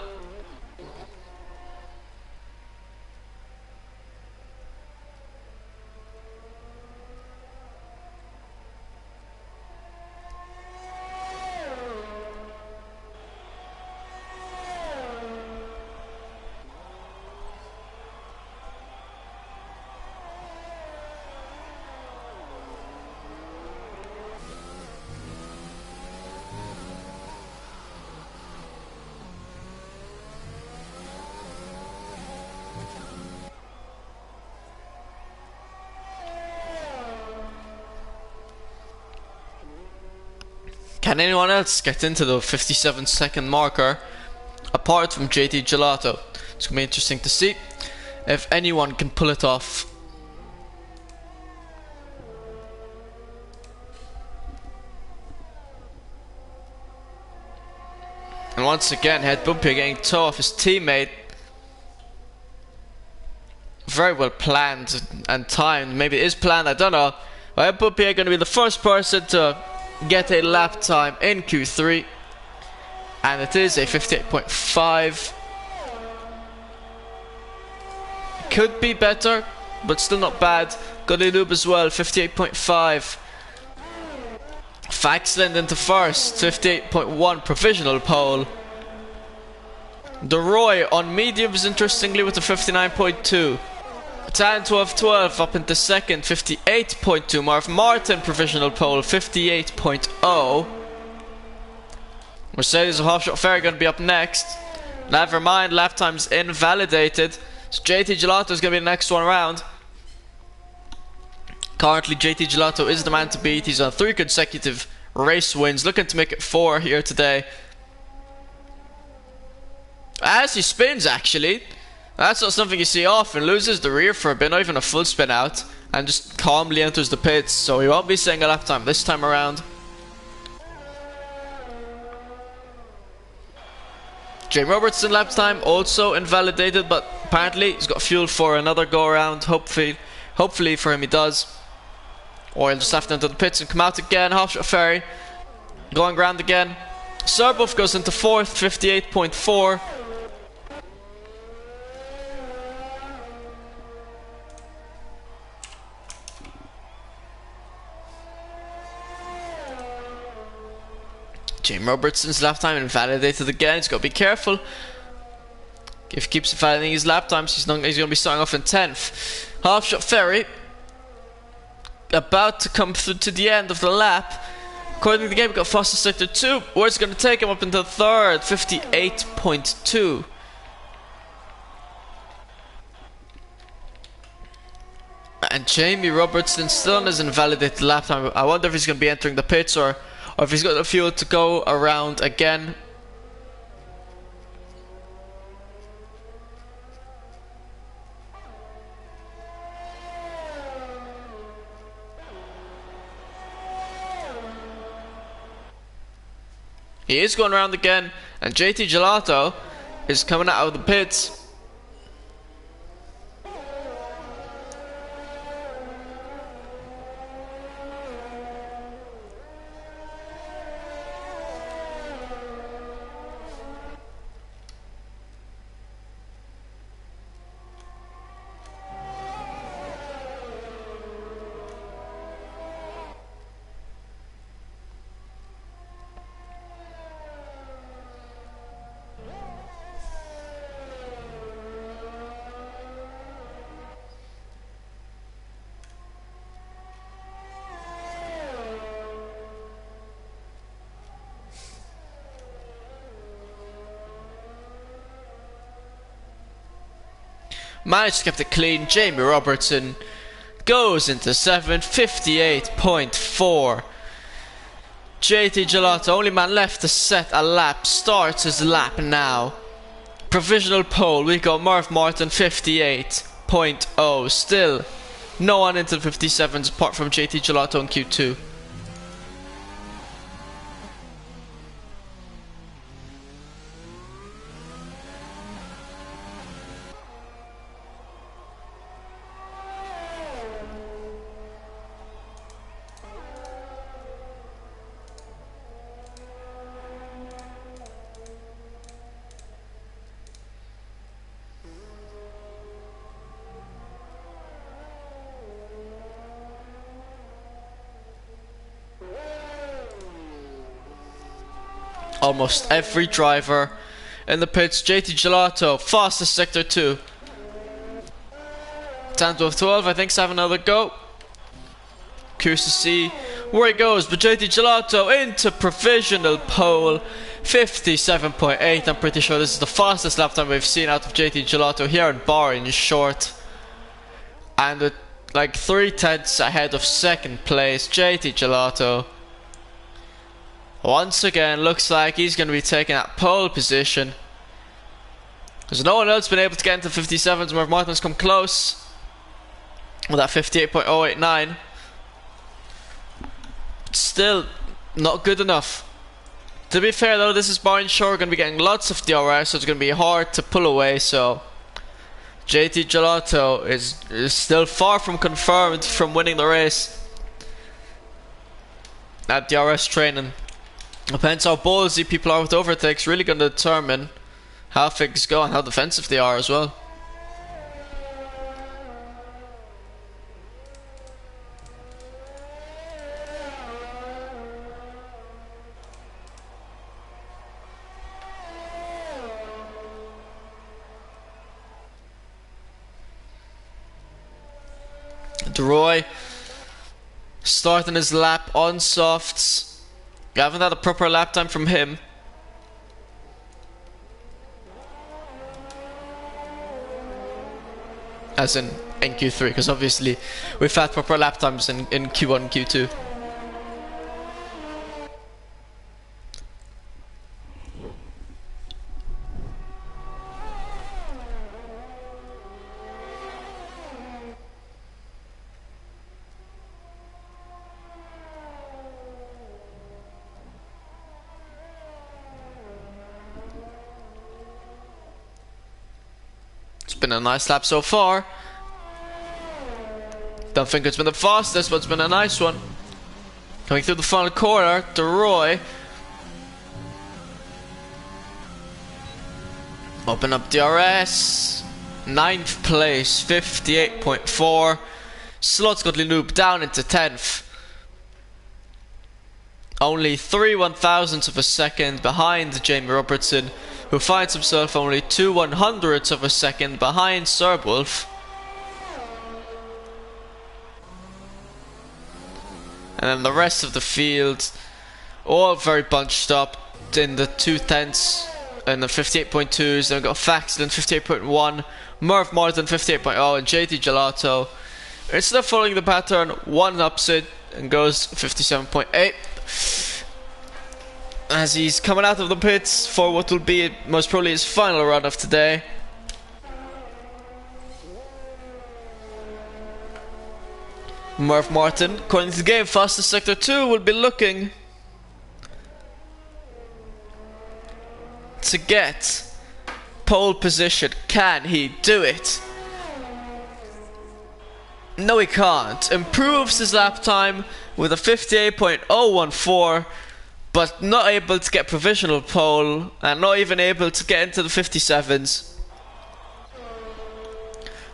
Can anyone else get into the 57-second marker apart from JT Gelato? It's going to be interesting to see if anyone can pull it off. And once again, Head Bumpy getting toe off his teammate. Very well planned and timed. Maybe it is planned, I don't know. But Head Bumpy are going to be the first person to get a lap time in Q3, and it is a 58.5. Could be better, but still not bad. Godly Noob as well, 58.5. Faxland into first, 58.1 provisional pole. DeRoy on mediums, interestingly, with a 59.2. Tan 1212 up into second, 58.2. Marv Martin provisional pole, 58.0. Mercedes of Half Shot Ferry going to be up next. Never mind, lap time's invalidated. So JT Gelato is going to be the next one around. Currently, JT Gelato is the man to beat. He's on 3 consecutive race wins, looking to make it 4 here today. As he spins, actually. That's not something you see often. Loses the rear for a bit, not even a full spin out, and just calmly enters the pits. So he won't be saying a lap time this time around. Jamie Robertson lap time also invalidated, but apparently he's got fuel for another go around. Hopefully for him he does. Or he'll just have to enter the pits and come out again. Half Shot Ferry Going round again. Serbov goes into 4th, 58.4. Jamie Robertson's lap time invalidated again. He's got to be careful. If he keeps invalidating his lap times, he's going to be starting off in 10th. Half shot Ferry. About to come through to the end of the lap. According to the game, we got fastest sector 2. Where's it going to take him up into 3rd, 58.2. And Jamie Robertson still on his invalidated lap time. I wonder if he's going to be entering the pits or if he's got the fuel to go around again. He is going around again, and JT Gelato is coming out of the pits. Managed to keep it clean. Jamie Robertson goes into 7th, 58.4. JT Gelato, only man left to set a lap, starts his lap now. Provisional pole, we got Murph Martin 58.0. Still no one into the 57s apart from JT Gelato in Q2. Almost every driver in the pits. JT Gelato, fastest sector 2. 10th of 12, I think, 7 another go. Curious to see where he goes, but JT Gelato into provisional pole, 57.8. I'm pretty sure this is the fastest lap time we've seen out of JT Gelato here in Bahrain short. And with like 3/10 ahead of second place, JT Gelato once again looks like he's going to be taking that pole position. Because no one else been able to get into 57s. Murph Martin's come close with that 58.089. Still not good enough. To be fair though, this is Bahrain short. We're going to be getting lots of DRS, so it's going to be hard to pull away. So JT Gelato is still far from confirmed from winning the race at DRS training. Depends how ballsy people are with overtakes, really going to determine how things go and how defensive they are as well. DeRoy starting his lap on softs. You haven't had a proper lap time from him. As in Q3, because obviously we've had proper lap times in Q1 and Q2. It's been a nice lap so far. Don't think it's been the fastest, but it's been a nice one. Coming through the final corner, DeRoy Open up DRS. 9th place, 58.4. Slots got Noob down into 10th. Only 3/1000ths of a second behind Jamie Robertson, who finds himself only 2/100ths of a second behind Serbwolf. And then the rest of the field, all very bunched up in the 2/10ths and the 58.2s. Then we've got Faxlin 58.1, Merv Martin 58.0, and JT Gelato. Instead of following the pattern, one ups it and goes 57.8. As he's coming out of the pits for what will be most probably his final run of today. Merv Martin, according to the game, fastest sector 2 will be looking to get pole position. Can he do it? No, he can't. Improves his lap time with a 58.014, but not able to get provisional pole and not even able to get into the 57s.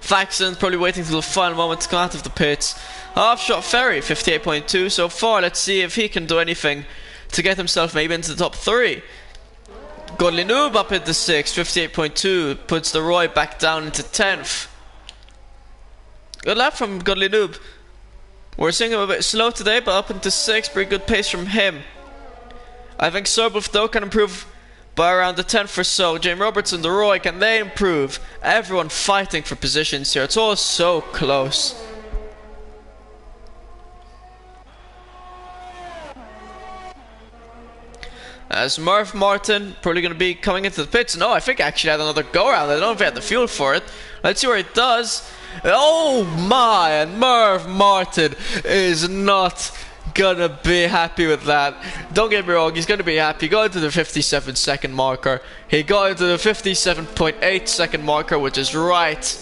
Faxon probably waiting till the final moment to come out of the pits. Half shot Ferry 58.2 so far. Let's see if he can do anything to get himself maybe into the top 3. Godly Noob up into 6th, 58.2, puts the Roy back down into 10th. Good lap from Godly Noob. We're seeing him a bit slow today, but up into 6th, pretty good pace from him. I think Serbulf though can improve by around the 10th or so. Jamie Robertson, the Roy, can they improve? Everyone fighting for positions here. It's all so close. As Merv Martin probably going to be coming into the pits. No, I think actually had another go around. I don't know if he had the fuel for it. Let's see where it does. Oh my, and Merv Martin is not gonna be happy with that. Don't get me wrong, he's gonna be happy. He got into the 57-second marker. He got into the 57.8-second marker, which is right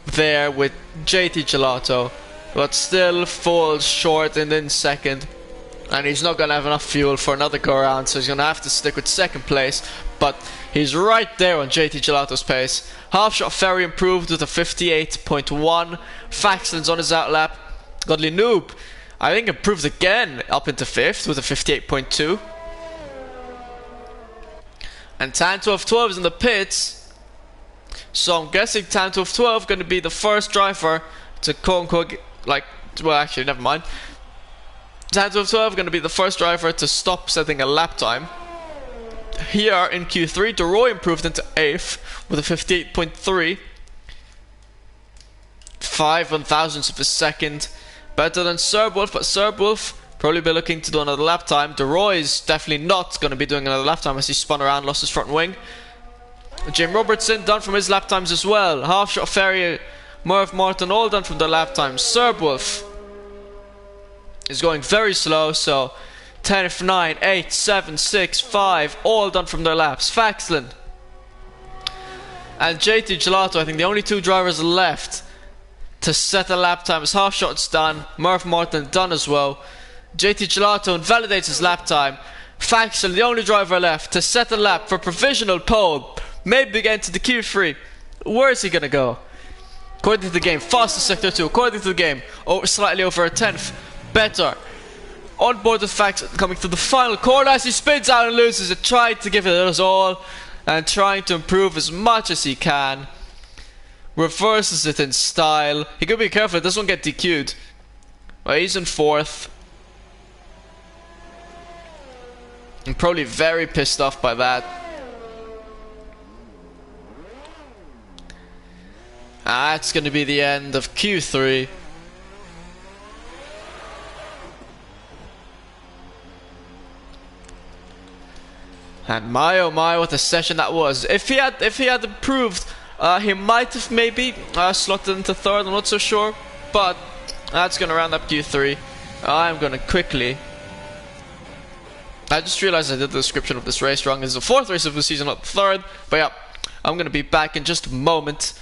there with JT Gelato, but still falls short and in second. And he's not gonna have enough fuel for another go around, so he's gonna have to stick with second place. But he's right there on JT Gelato's pace. Half shot Ferry improved with a 58.1. Faxlin's on his outlap. Godly Noob, I think, improved again up into 5th with a 58.2. And Tan1212 is in the pits. So I'm guessing Tan1212 going to be the first driver to quote unquote, like, well actually never mind. Tan1212 going to be the first driver to stop setting a lap time. Here in Q3, DeRoy improved into 8th with a 58.3. 5/1000ths of a second. Better than Serbwolf, but Serbwolf probably be looking to do another lap time. DeRoy is definitely not going to be doing another lap time as he spun around, lost his front wing. Jamie Robertson done from his lap times as well. Half shot Ferry, Merv Martin all done from their lap times. Serbwolf is going very slow, so 10th, 9, 8, 7, 6, 5, all done from their laps. Faxlin and JT Gelato, I think the only two drivers left to set a lap time. His half shot's done. Merv Martin done as well. JT Gelato invalidates his lap time. Faxlin, the only driver left to set a lap for provisional pole. Maybe get into the Q3. Where is he gonna go? According to the game, fastest sector 2. According to the game, slightly over a 10th. Better. On board with Faxlin coming to the final corner as he spins out and loses it. Trying to give it his all and trying to improve as much as he can. Reverses it in style. He could be careful, it doesn't get DQ'd. Well, he's in 4th. I'm probably very pissed off by that. That's going to be the end of Q3. And my oh my, what a session that was. If he had improved, he might have maybe slotted into 3rd, I'm not so sure. But that's going to round up Q3. I'm going to quickly... I just realized I did the description of this race wrong. It's the 4th race of the season, not the 3rd. But yeah, I'm going to be back in just a moment.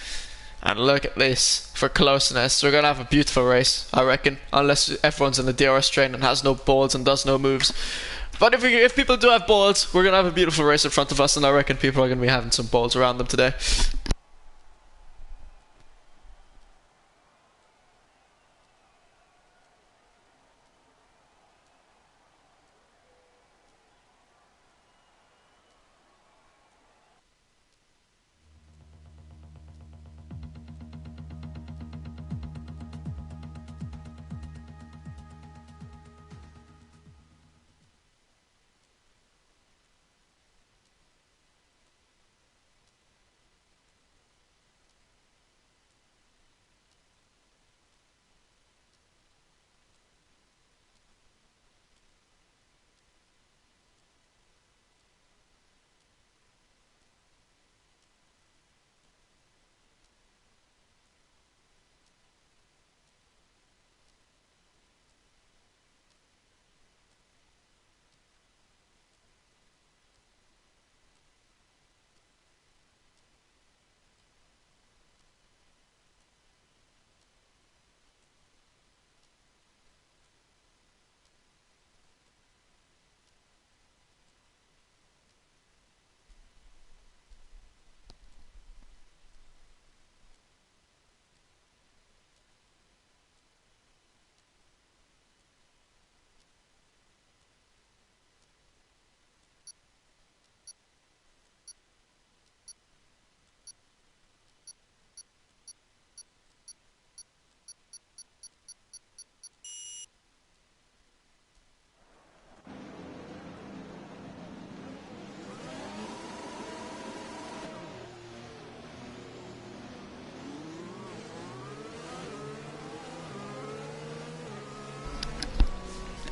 And look at this for closeness. We're going to have a beautiful race, I reckon. Unless everyone's in the DRS train and has no balls and does no moves. But if people do have balls, we're gonna have a beautiful race in front of us, and I reckon people are gonna be having some balls around them today.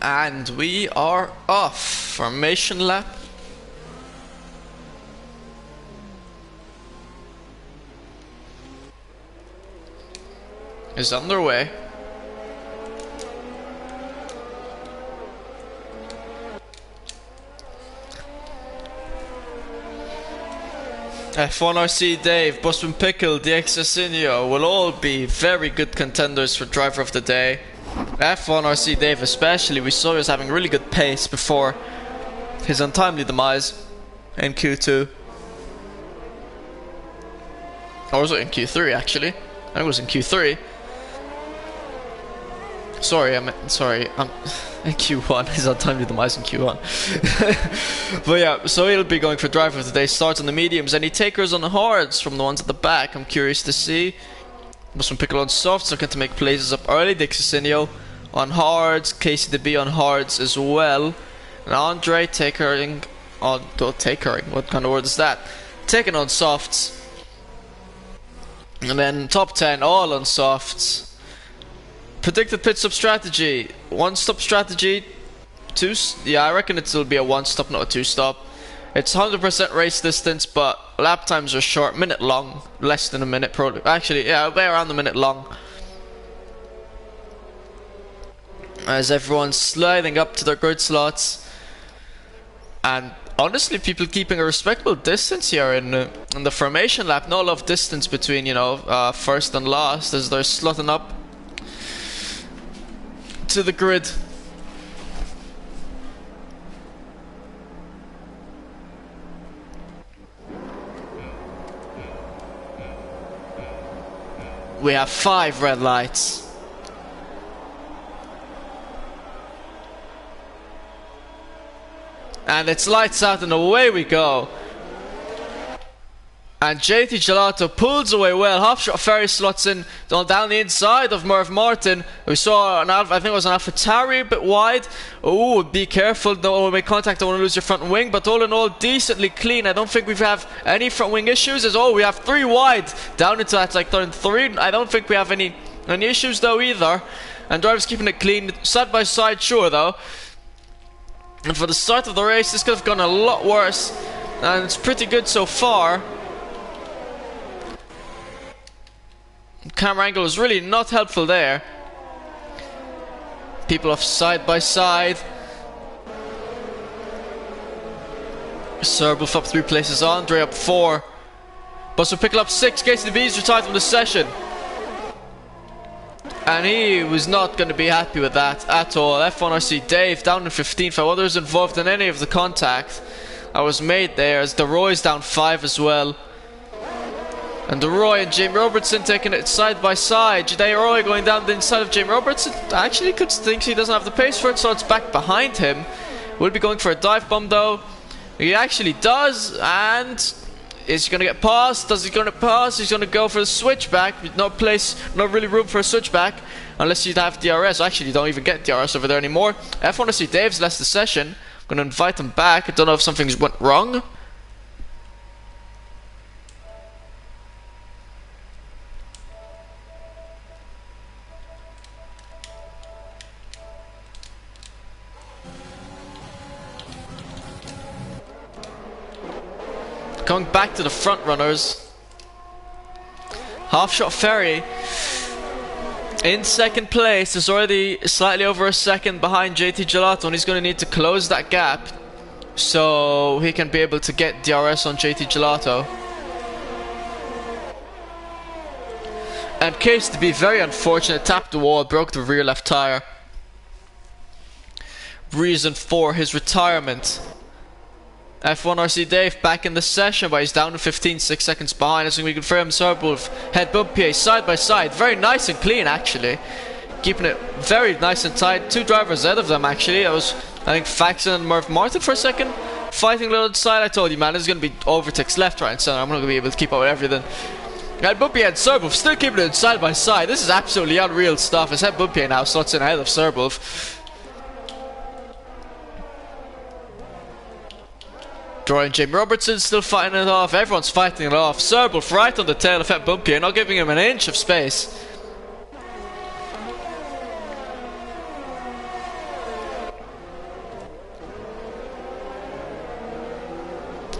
And we are off. Formation lap. Is underway. F1 RC Dave, Busman Pickle, DX Asinio will all be very good contenders for driver of the day. F1 RC Dave especially, we saw he was having really good pace before his untimely demise in Q2. Or was it in Q3 actually? I think it was in Q3. Sorry, I'm in Q1. His untimely demise in Q1. But yeah, so he'll be going for driver of the day. Starts on the mediums. Any takers on the hards from the ones at the back? I'm curious to see. Busman Pickle on softs, looking to make places up early. Dixacinio on hards. KCDB on hards as well. And Andre takering on... takering? What kind of word is that? Taking on softs. And then top 10 all on softs. Predicted pit stop strategy. One stop strategy. Yeah, I reckon it will be a one stop, not a two stop. It's 100% race distance, but lap times are short, minute long, less than a minute. Actually, yeah, way around a minute long. As everyone's sliding up to their grid slots, and honestly, people keeping a respectable distance here in the formation lap. No love distance between, you know, first and last as they're slotting up to the grid. We have 5 red lights. And it's lights out and away we go. And JT Gelato pulls away well. Half shot Ferry slots in down the inside of Merv Martin. We saw an Alpha, I think it was an AlphaTauri a bit wide. Oh, be careful, don't make contact, don't want to lose your front wing. But all in all, decently clean. I don't think we have any front wing issues. As we have 3 wide down into that like turn 3. I don't think we have any issues though either. And drivers keeping it clean, side by side, sure though. And for the start of the race, this could have gone a lot worse. And it's pretty good so far. Camera angle is really not helpful there. People off side by side. Serbulf up 3 places, Andre up 4. Busman Pickle up 6, KCDB is retired from the session. And he was not going to be happy with that at all. F1RC Dave down in 15th. I wonder who's involved in any of the contact that was made there, as DeRoy's down 5 as well. And DeRoy and Jamie Robertson taking it side by side. DeRoy going down the inside of Jamie Robertson. Actually thinks he doesn't have the pace for it, so it's back behind him. Will be going for a dive bomb though. He actually does, and is he going to get past? Does he going to pass? He's going to go for the switchback. No really room for a switchback unless you have DRS. Actually, you don't even get DRS over there anymore. F1RC Dave's left the session. I'm going to invite him back. I don't know if something's went wrong. Going back to the front runners. Half Shot Ferry in second place is already slightly over a second behind JT Gelato, and he's going to need to close that gap so he can be able to get DRS on JT Gelato. And Case, to be very unfortunate, tapped the wall, broke the rear left tire. Reason for his retirement. F1RC Dave back in the session, but he's down to 15, 6 seconds behind. As we confirm, Serbolf head bumpy side by side, very nice and clean actually, keeping it very nice and tight. Two drivers ahead of them actually. That was, I think, Faxon and Murph Martin for a second, fighting a little side. I told you, man, this is going to be overtakes left, right, and center. I'm not going to be able to keep up with everything. Head bumpy and Serbolf still keeping it side by side. This is absolutely unreal stuff. As head bumpy now slots in ahead of Serbolf. Drawing Jamie Robertson still fighting it off. Everyone's fighting it off. Serbolf right on the tail of Fett Bumpy, not giving him an inch of space.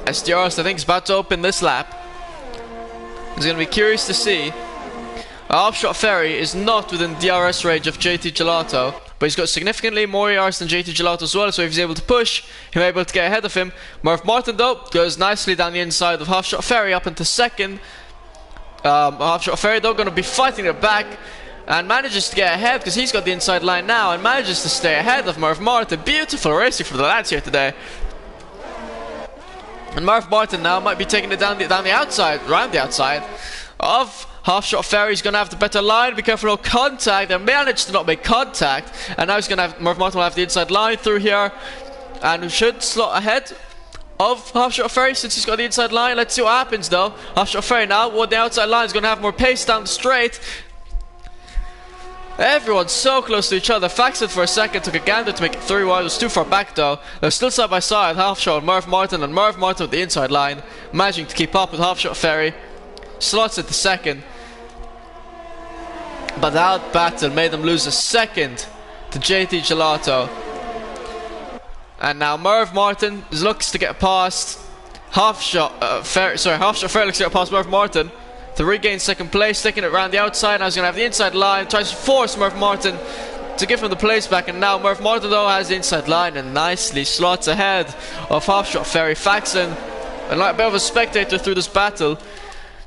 SDRs, I think, is about to open this lap. He's going to be curious to see. Half-Shot Ferry is not within DRS range of JT Gelato, but he's got significantly more ERs than JT Gelato as well, so if he's able to push, he'll be able to get ahead of him. Murph Martin, though, goes nicely down the inside of Half-Shot Ferry up into second. Half-Shot Ferry, though, going to be fighting it back and manages to get ahead because he's got the inside line now and manages to stay ahead of Murph Martin. Beautiful racing for the lads here today. And Murph Martin now might be taking it down the outside, around the outside of Half-Shot Ferry. He's going to have the better line. Be careful, no contact. They managed to not make contact. And now he's going to have, Murph Martin will have the inside line through here. And we should slot ahead of Half-Shot Ferry since he's got the inside line. Let's see what happens though. Half-Shot Ferry now, with the outside line, is going to have more pace down the straight. Everyone's so close to each other. Faxon for a second took a gander to make it 3 wide. It was too far back though. They're still side by side. Half-Shot and Murph Martin with the inside line, managing to keep up with Half-Shot Ferry. Slots at the second. But that battle made them lose a second to JT Gelato. And now Merv Martin looks to get past Half-Shot Ferry looks to get past Merv Martin to regain second place, taking it around the outside. Now he's going to have the inside line, tries to force Merv Martin to give him the place back, and now Merv Martin though has the inside line and nicely slots ahead of Half-Shot Ferry. Faxon, and like a bit of a spectator through this battle,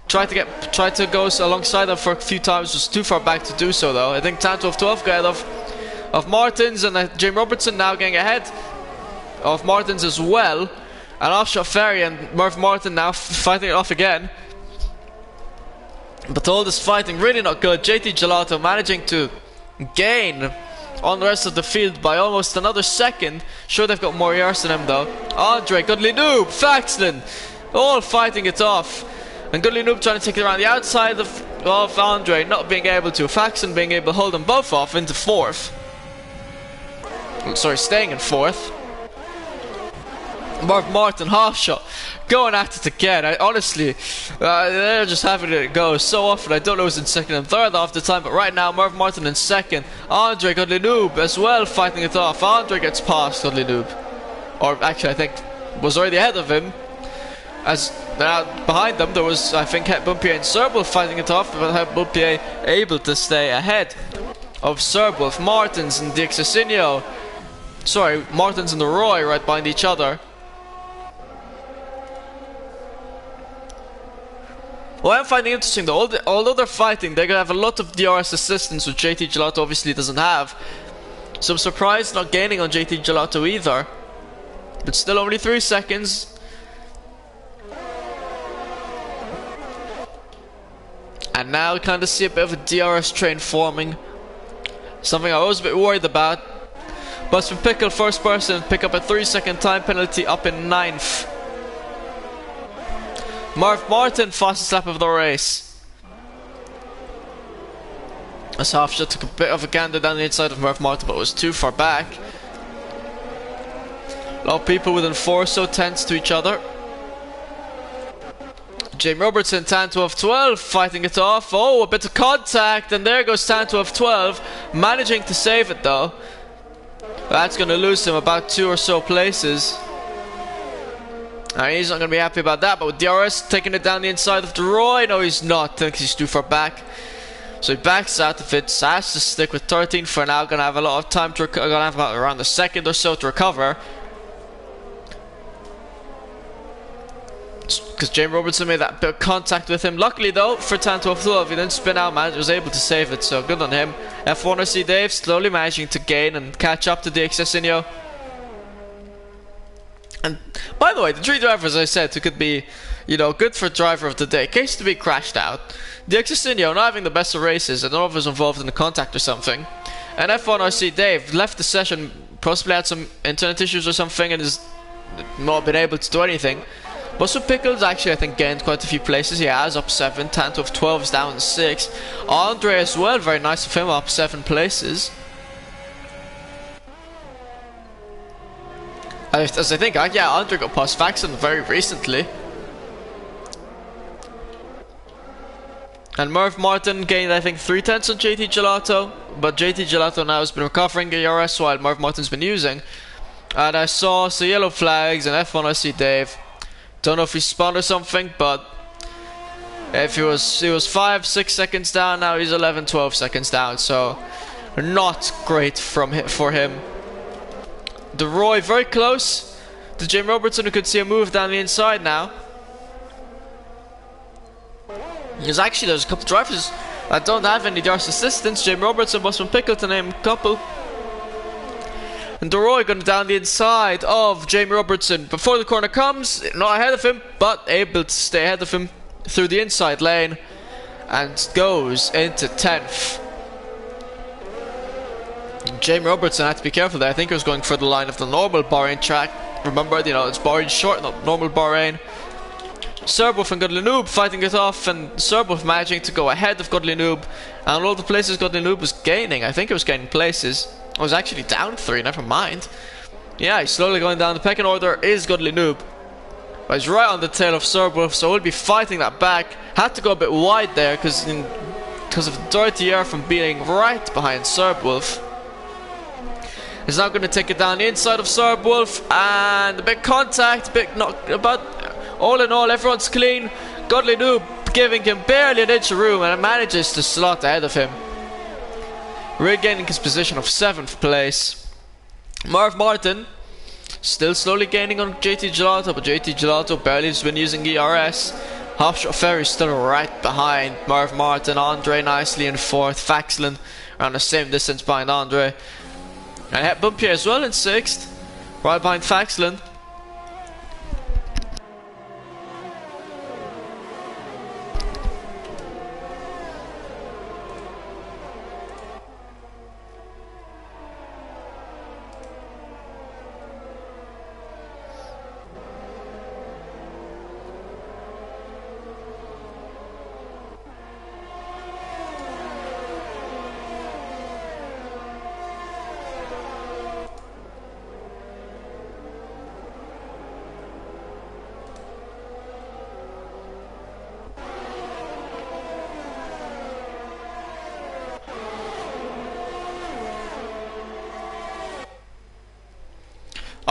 tried to go alongside them for a few times, was too far back to do so though. I think Tan 12 got ahead of Martins, and Jamie Robertson now getting ahead of Martins as well. And Half-Shot Ferry and Murph Martin now fighting it off again. But all this fighting really not good. JT Gelato managing to gain on the rest of the field by almost another second. Sure, they've got more yards than him though. Andre, Goodly Noob, Faxton, all fighting it off. And Goodly Noob trying to take it around the outside of Andre, not being able to. Faxon being able to hold them both off into fourth. Sorry, staying in fourth. Martin, Half-Shot, going at it again. Honestly, they're just having it go so often. I don't know who's in second and third half the time, but right now, Merv Martin in second. Andre Goodly Noob as well fighting it off. Andre gets past Goodly Noob. Or actually, I think was already ahead of him. As behind them, there was, I think, Het Bumpier and Serbolf fighting it off, but Het Bumpier able to stay ahead of Serbolf. Martins and Dixasinho. Sorry, Martins and the Roy right behind each other. What I'm finding interesting though, although they're fighting, they're gonna have a lot of DRS assistance, which JT Gelato obviously doesn't have. So I'm surprised not gaining on JT Gelato either. But still only 3 seconds. And now we kind of see a bit of a DRS train forming. Something I was a bit worried about. But for Pickle, first person, pick up a 3-second time penalty up in 9th. Marv Martin, fastest lap of the race. As Hafsha took a bit of a gander down the inside of Marv Martin, but was too far back. A lot of people within 4 so tense to each other. Jamie Robertson, Tanto of 12, fighting it off. Oh, a bit of contact, and there goes Tanto of 12, managing to save it though. That's going to lose him about 2 or so places. He's not going to be happy about that, but with DRS taking it down the inside of Roy, no he's not, because he's too far back. So he backs out of it, has to stick with 13 for now, going to have a lot of time to recover, going to have about around a second or so to recover. Because Jamie Robertson made that bit of contact with him. Luckily though, for Tanto of 12, he didn't spin out, man, was able to save it, so good on him. F1RC Dave slowly managing to gain and catch up to DXSinho. And by the way, the 3 drivers I said who could be, you know, good for driver of the day, case to be crashed out. DXSinho not having the best of races, I don't know if he was involved in a contact or something. And F1RC Dave left the session, possibly had some internet issues or something and has not been able to do anything. Buster Pickles actually I think gained quite a few places. He has up 7, Tanto of 12 is down 6. Andre as well, very nice of him, up 7 places. As I think, yeah, Andre got past Faxon very recently. And Merv Martin gained I think 3/10 on JT Gelato, but JT Gelato now has been recovering ERS while Merv Martin's been using. And I saw some yellow flags and F1RC Dave. Don't know if he spawned or something, but if he was 5-6 seconds down, now he's 11-12 seconds down, so not great for him. The Roy very close to Jamie Robertson, who could see a move down the inside now. There's a couple drivers that don't have any DRS assistance. Jamie Robertson, Bosman Pickle to name a couple. And DeRoy going down the inside of Jamie Robertson before the corner comes, not ahead of him, but able to stay ahead of him through the inside lane and goes into 10th. Jamie Robertson had to be careful there. I think he was going for the line of the normal Bahrain track. Remember, you know, it's Bahrain short, not normal Bahrain. Serbov and Godly Noob fighting it off, and Serbov managing to go ahead of Godly Noob. And all the places Godly Noob was gaining, I think he was gaining places. I was actually down 3, never mind. Yeah, he's slowly going down the pecking order, is Godly Noob. But he's right on the tail of Serbov, so he'll be fighting that back. Had to go a bit wide there because of the dirty air from being right behind Serbwolf. He's now going to take it down the inside of Serbwolf, and a bit contact, bit knock, but all in all, everyone's clean. Godly Noob giving him barely an inch of room, and manages to slot ahead of him, regaining his position of 7th place. Marv Martin still slowly gaining on JT Gelato, but JT Gelato barely has been using ERS. Halfshot Ferry still right behind Marv Martin. Andre nicely in 4th. Faxland around the same distance behind Andre. And Het Bumpy as well in 6th, right behind Faxland.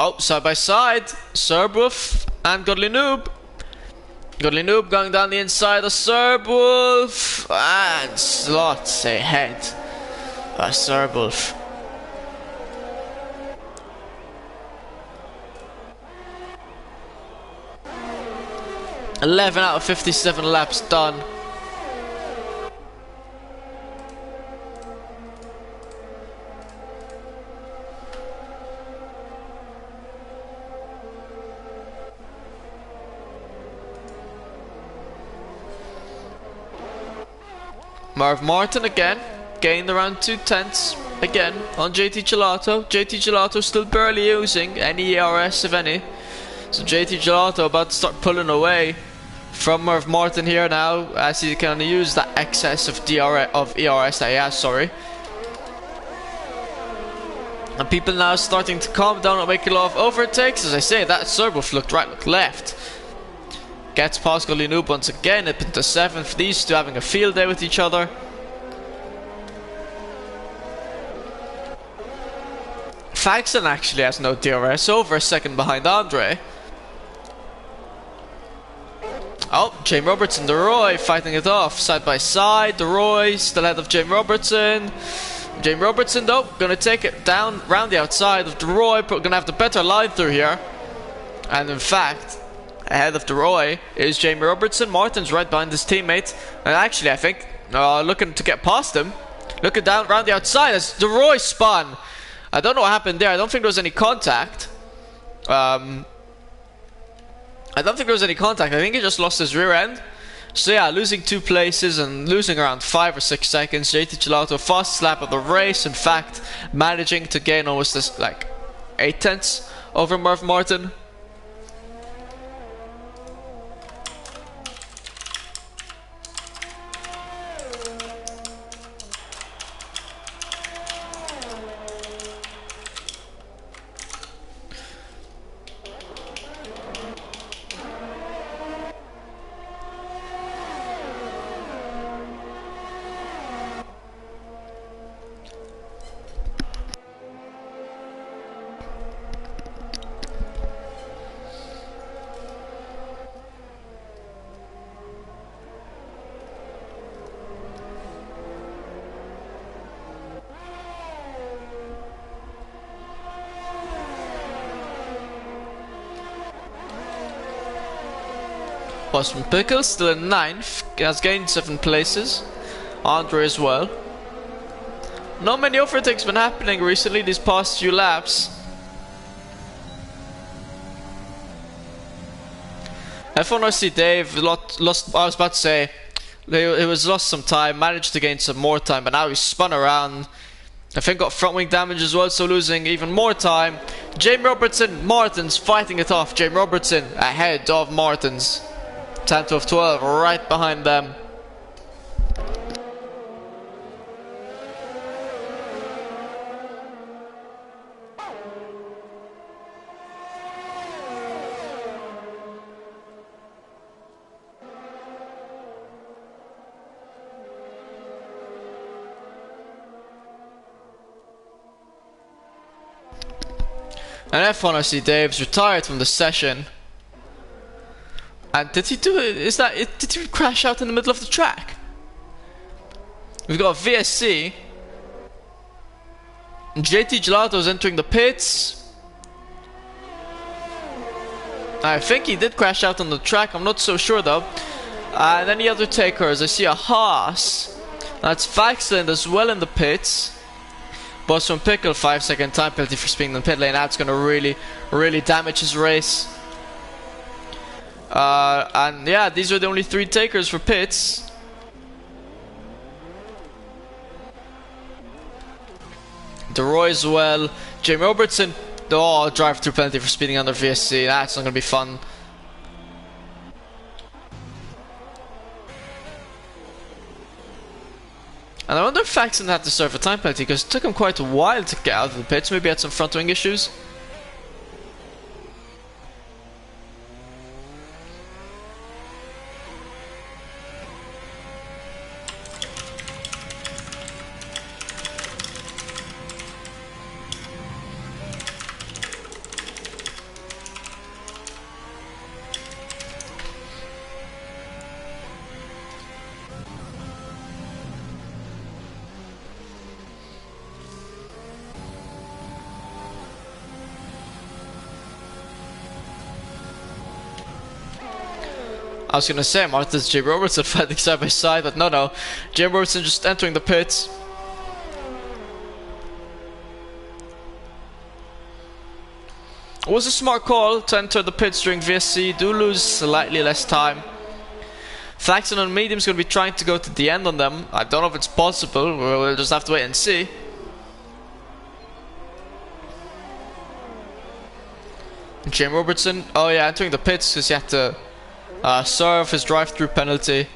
Oh, side by side, Serbwolf and Godly Noob. Godly Noob going down the inside of Serbwolf, and slots ahead of Serbwolf. 11 out of 57 laps done. Marv Martin again, gained around 2/10 again on JT Gelato. JT Gelato still barely using any ERS, if any. So JT Gelato about to start pulling away from Marv Martin here now, as he can use that excess of ERS that he has, sorry. And people now starting to calm down and make a lot of overtakes. As I say, that Serbo looked right, looked left. Gets past Golinub once again, up into 7th. These two having a field day with each other. Faxon actually has no DRS, over a second behind Andre. Oh, James Robertson, DeRoy fighting it off side by side. DeRoy still ahead of James Robertson. James Robertson though, gonna take it down round the outside of DeRoy, but gonna have the better line through here. And in fact, ahead of DeRoy is Jamie Robertson. Martin's right behind his teammate. And actually, I think, looking to get past him. Looking down around the outside as DeRoy spun. I don't know what happened there. I don't think there was any contact. I don't think there was any contact. I think he just lost his rear end. So yeah, losing 2 places and losing around 5 or 6 seconds. JT Gelato, fastest lap of the race. In fact, managing to gain almost this, like 8/10 over Marv Martin. Boston Pickles still in 9th, has gained 7 places. Andre as well. Not many overtakes been happening recently these past few laps. F1RC Dave lost. I was about to say he was lost some time, managed to gain some more time, but now he's spun around. I think got front wing damage as well, so losing even more time. James Robertson, Martins fighting it off. James Robertson ahead of Martins. 10th of 12, right behind them. And F1RC Dave's retired from the session. And did he do it? Is that it? Did he crash out in the middle of the track? We've got VSC. JT Gelato's entering the pits. I think he did crash out on the track. I'm not so sure though. And any other takers? I see a Haas. That's Faxland as well in the pits. Boston Pickle 5-second time penalty for speeding in the pit lane. That's gonna really damage his race. And yeah, these are the only 3 takers for pits. DeRoy as well. Jamie Robertson. Oh, drive-through penalty for speeding under VSC. That's not gonna be fun. And I wonder if Faxon had to serve a time penalty because it took him quite a while to get out of the pits. Maybe he had some front wing issues. was gonna say Martin's Jim Robertson fighting side by side, but no. Jim Robertson just entering the pits. It was a smart call to enter the pits during VSC. Do lose slightly less time. Thaxton on medium is going to be trying to go to the end on them. I don't know if it's possible. We'll just have to wait and see. Jim Robertson, oh yeah, entering the pits because he had to serve his drive-through penalty.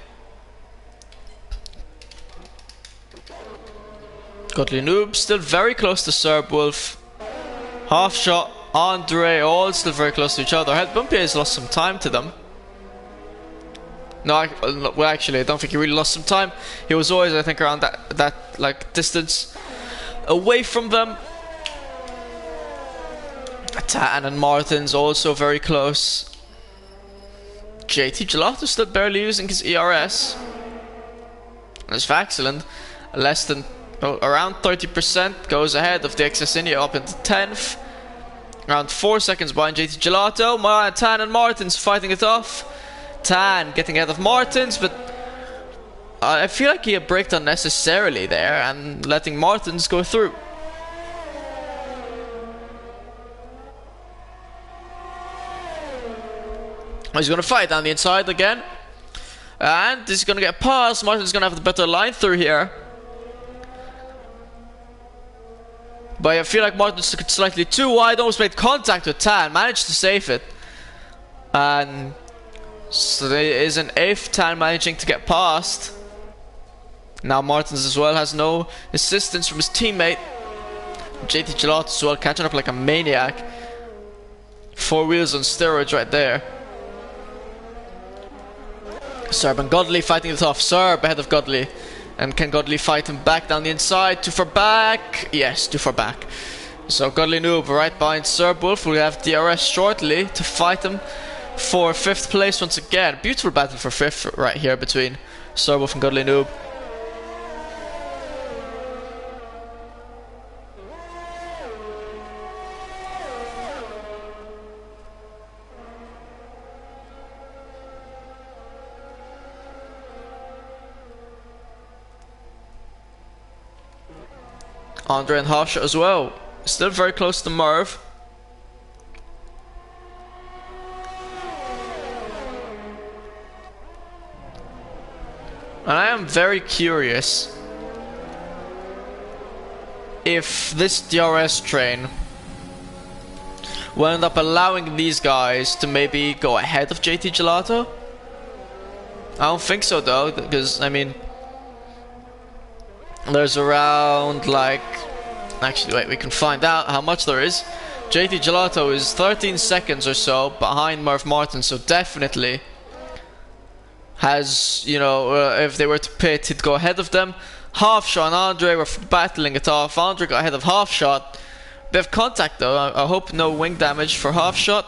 Godly Noob still very close to Serb Wolf. Half shot, Andre, all still very close to each other. Bumpier has lost some time to them. No, well actually I don't think he really lost some time. He was always, I think, around that like distance away from them. Tan and Martin's also very close. JT Gelato still barely using his ERS. There's Vaxeland, less than around 30%, goes ahead of the XS India up into 10th. Around 4 seconds behind JT Gelato. Tan and Martin's fighting it off. Tan getting ahead of Martins, but I feel like he had braked unnecessarily there and letting Martins go through. He's going to fight down the inside again, and he's going to get past. Martin's going to have the better line through here, but I feel like Martin's took it slightly too wide, almost made contact with Tan, managed to save it, and so there is an 8th. Tan managing to get past. Now Martins as well has no assistance from his teammate. JT Gelato as well, catching up like a maniac. 4 wheels on steroids right there. Serb and Godley fighting it off. Serb ahead of Godley. And can Godley fight him back down the inside? 2 for back. Yes, 2 for back. So Godley Noob right behind Serb Wolf. We'll have DRS shortly to fight him for 5th place once again. Beautiful battle for 5th right here between Serb Wolf and Godly Noob. Andre and Hafsha as well. Still very close to Merv. And I am very curious if this DRS train will end up allowing these guys to maybe go ahead of JT Gelato. I don't think so though, because I mean there's around like, actually wait, we can find out how much there is. JT Gelato is 13 seconds or so behind Merv Martin, so definitely has, you know, if they were to pit, he'd go ahead of them. Halfshot and Andre were battling it off. Andre got ahead of Halfshot. Bit of contact though. I hope no wing damage for Halfshot.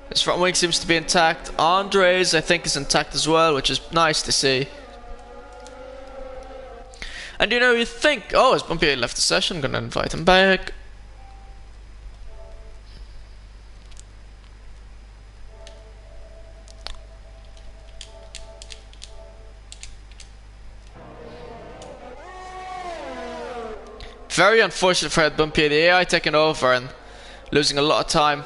His front wing seems to be intact. Andre's, I think, is intact as well, which is nice to see. And you know, you think, oh, has Bumpy left the session? I'm gonna invite him back. Very unfortunate for Ed Bumpy, the AI taking over and losing a lot of time.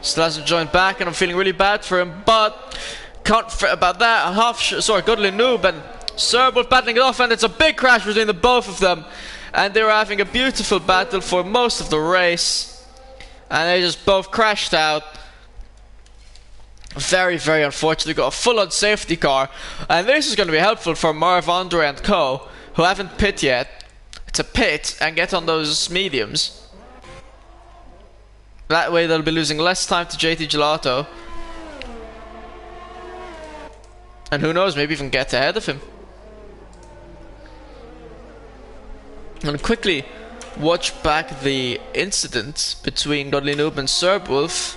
Still hasn't joined back, and I'm feeling really bad for him, but can't fret about that. Godly Noob and Serb Wolf battling it off, and it's a big crash between the both of them. And they were having a beautiful battle for most of the race, and they just both crashed out. Very, very unfortunate. We got a full-on safety car, and this is going to be helpful for Marv, Andre, and co, who haven't pit yet, to pit and get on those mediums. That way they'll be losing less time to JT Gelato. And who knows, maybe even get ahead of him. And quickly, watch back the incident between Godly Noob and Serbwolf,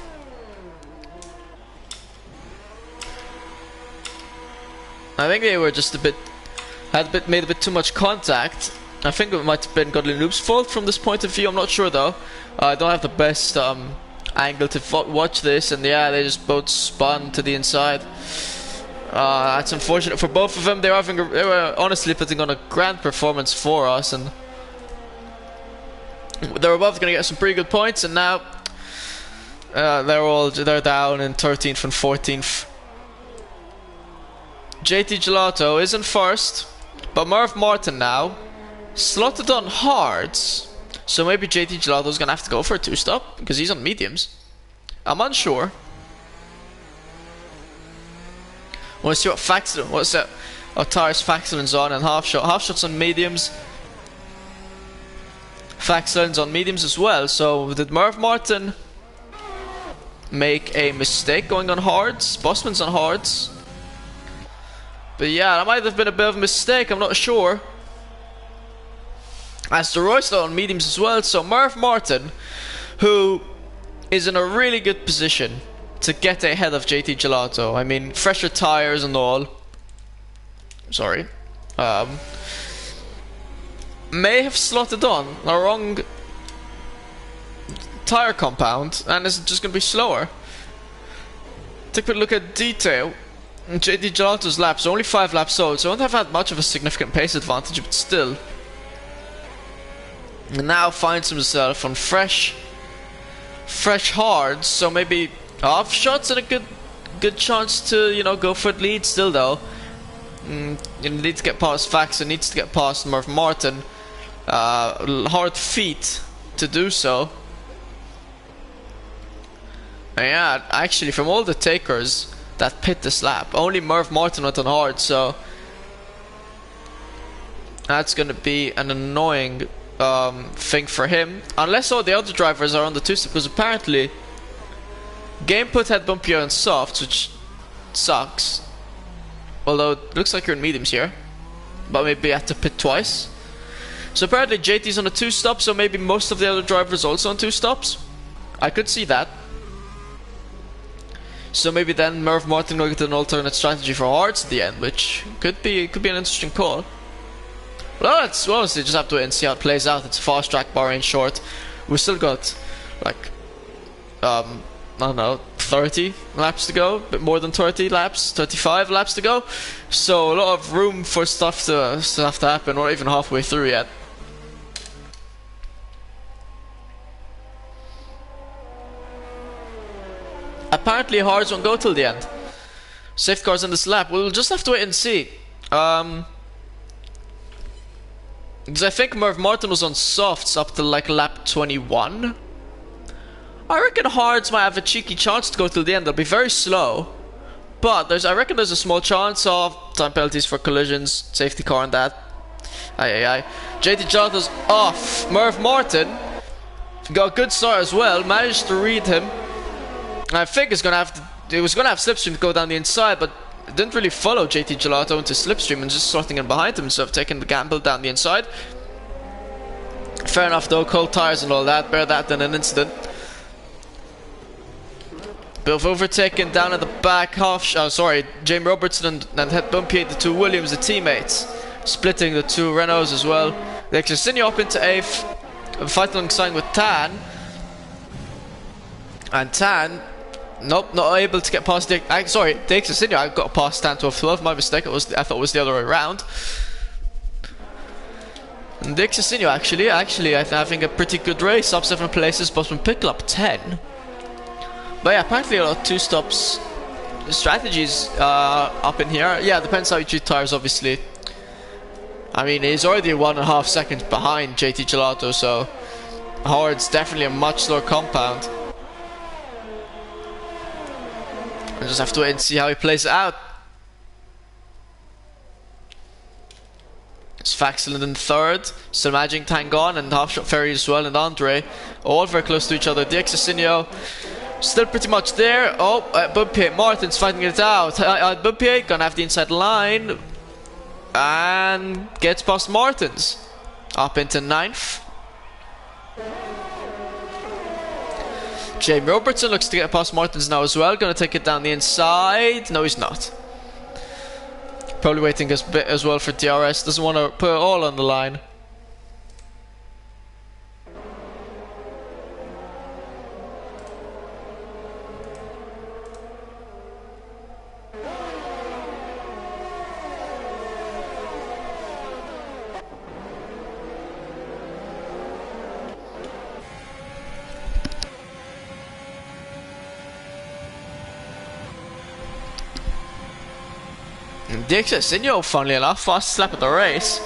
I think they were just made a bit too much contact. I think it might have been Godly Noob's fault from this point of view. I'm not sure though. I don't have the best angle to watch this, and yeah, they just both spun to the inside. That's unfortunate for both of them. They were honestly putting on a grand performance for us, and they were both going to get some pretty good points. And now they're down in 13th and 14th. JT Gelato is in first, but Merv Martin now slotted on hards, so maybe JT Gelato is gonna have to go for a 2-stop because he's on mediums. I'm unsure. Want to see what Faxlin, what's that? Tires Faxlin's on, and half shot's on mediums. Faxlin's on mediums as well. So did Merv Martin make a mistake going on hards? Bossman's on hards. But yeah, that might have been a bit of a mistake, I'm not sure. As the Royster on mediums as well, so Merv Martin, who is in a really good position to get ahead of JT Gelato. I mean, fresher tires and all. Sorry. May have slotted on the wrong tire compound and is just going to be slower. Take a quick look at detail. JT Gelato's laps, only 5 laps old, so won't have had much of a significant pace advantage, but still. And now finds himself on fresh hards, so maybe half shots and a good chance to, you know, go for the lead still though. You need to get past Faxon, needs to get past Merv Martin. Hard feat to do so. And yeah, actually from all the takers that pit this lap, only Merv Martin went on hard, so that's gonna be an annoying thing for him, unless all the other drivers are on the 2-step, because apparently Gameput had bumpier on softs, which sucks. Although it looks like you're in mediums here, but maybe you have to pit twice. So apparently JT's on a 2-stop, so maybe most of the other drivers also on 2-stops. I could see that. So maybe then Merv Martin will get an alternate strategy for hards at the end, which could be an interesting call. Well, let's honestly just have to wait and see how it plays out. It's a fast track, Bahrain short. We still got like I don't know, 30 laps to go, a bit more than 30 laps, 35 laps to go. So a lot of room for stuff to happen. We're not even halfway through yet. Apparently hards won't go till the end. Safety cars in this lap. We'll just have to wait and see. Because I think Merv Martin was on softs up to like lap 21. I reckon hards might have a cheeky chance to go till the end. They'll be very slow, but I reckon there's a small chance of time penalties for collisions, safety car and that. JT Gelato's off. Merv Martin got a good start as well. Managed to read him. I think it was gonna have slipstream to go down the inside, but it didn't really follow JT Gelato into slipstream and just sorting in behind him, so taking the gamble down the inside. Fair enough though, cold tires and all that, bear that than an incident. Bit of overtaken down at the back Jamie Robertson and Head Bumpier, the 2 Williams, the teammates, splitting the 2 Renaults as well. They continue up into 8th, fighting alongside with Tan. And Tan, nope, not able to get past Dick. Dick Cecilio, I got past Tan to a 12, my mistake, I thought it was the other way around. And Dick Cecilio actually having a pretty good race, up 7 places, Bosman picked up 10. But yeah, apparently a lot of 2-stops strategies up in here. Yeah, depends how you treat tires, obviously. I mean, he's already 1.5 seconds behind JT Gelato, so hard's definitely a much slower compound. I just have to wait and see how he plays it out. It's Faxland in 3rd, still managing Tangon and Half-Shot Ferry as well, and Andre, all very close to each other. Dixasinio still pretty much there. Oh, Bumpier, Martin's fighting it out. Bumpier gonna have the inside line and gets past Martins up into 9th. Jamie Robertson looks to get past Martins now as well. Gonna take it down the inside. No, he's not. Probably waiting a bit as well for DRS. Doesn't want to put it all on the line. Dixon, funnily enough, fast lap of the race.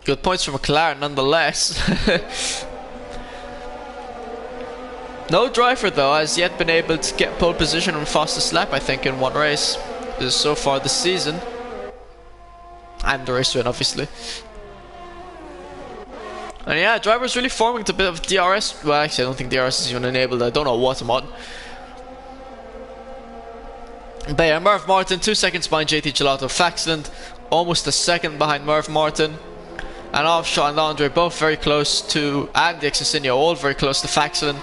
Good points for McLaren nonetheless. No driver though has yet been able to get pole position on fastest lap, I think, in one race. This is so far this season. And the race win, obviously. And yeah, driver's really forming a bit of DRS. Well, actually, I don't think DRS is even enabled. I don't know what I'm on. But yeah, Merv Martin, 2 seconds behind JT Gelato. Faxland, almost a second behind Merv Martin. And Offshot and Andre, both very close to, and Dixon, all very close to Faxland.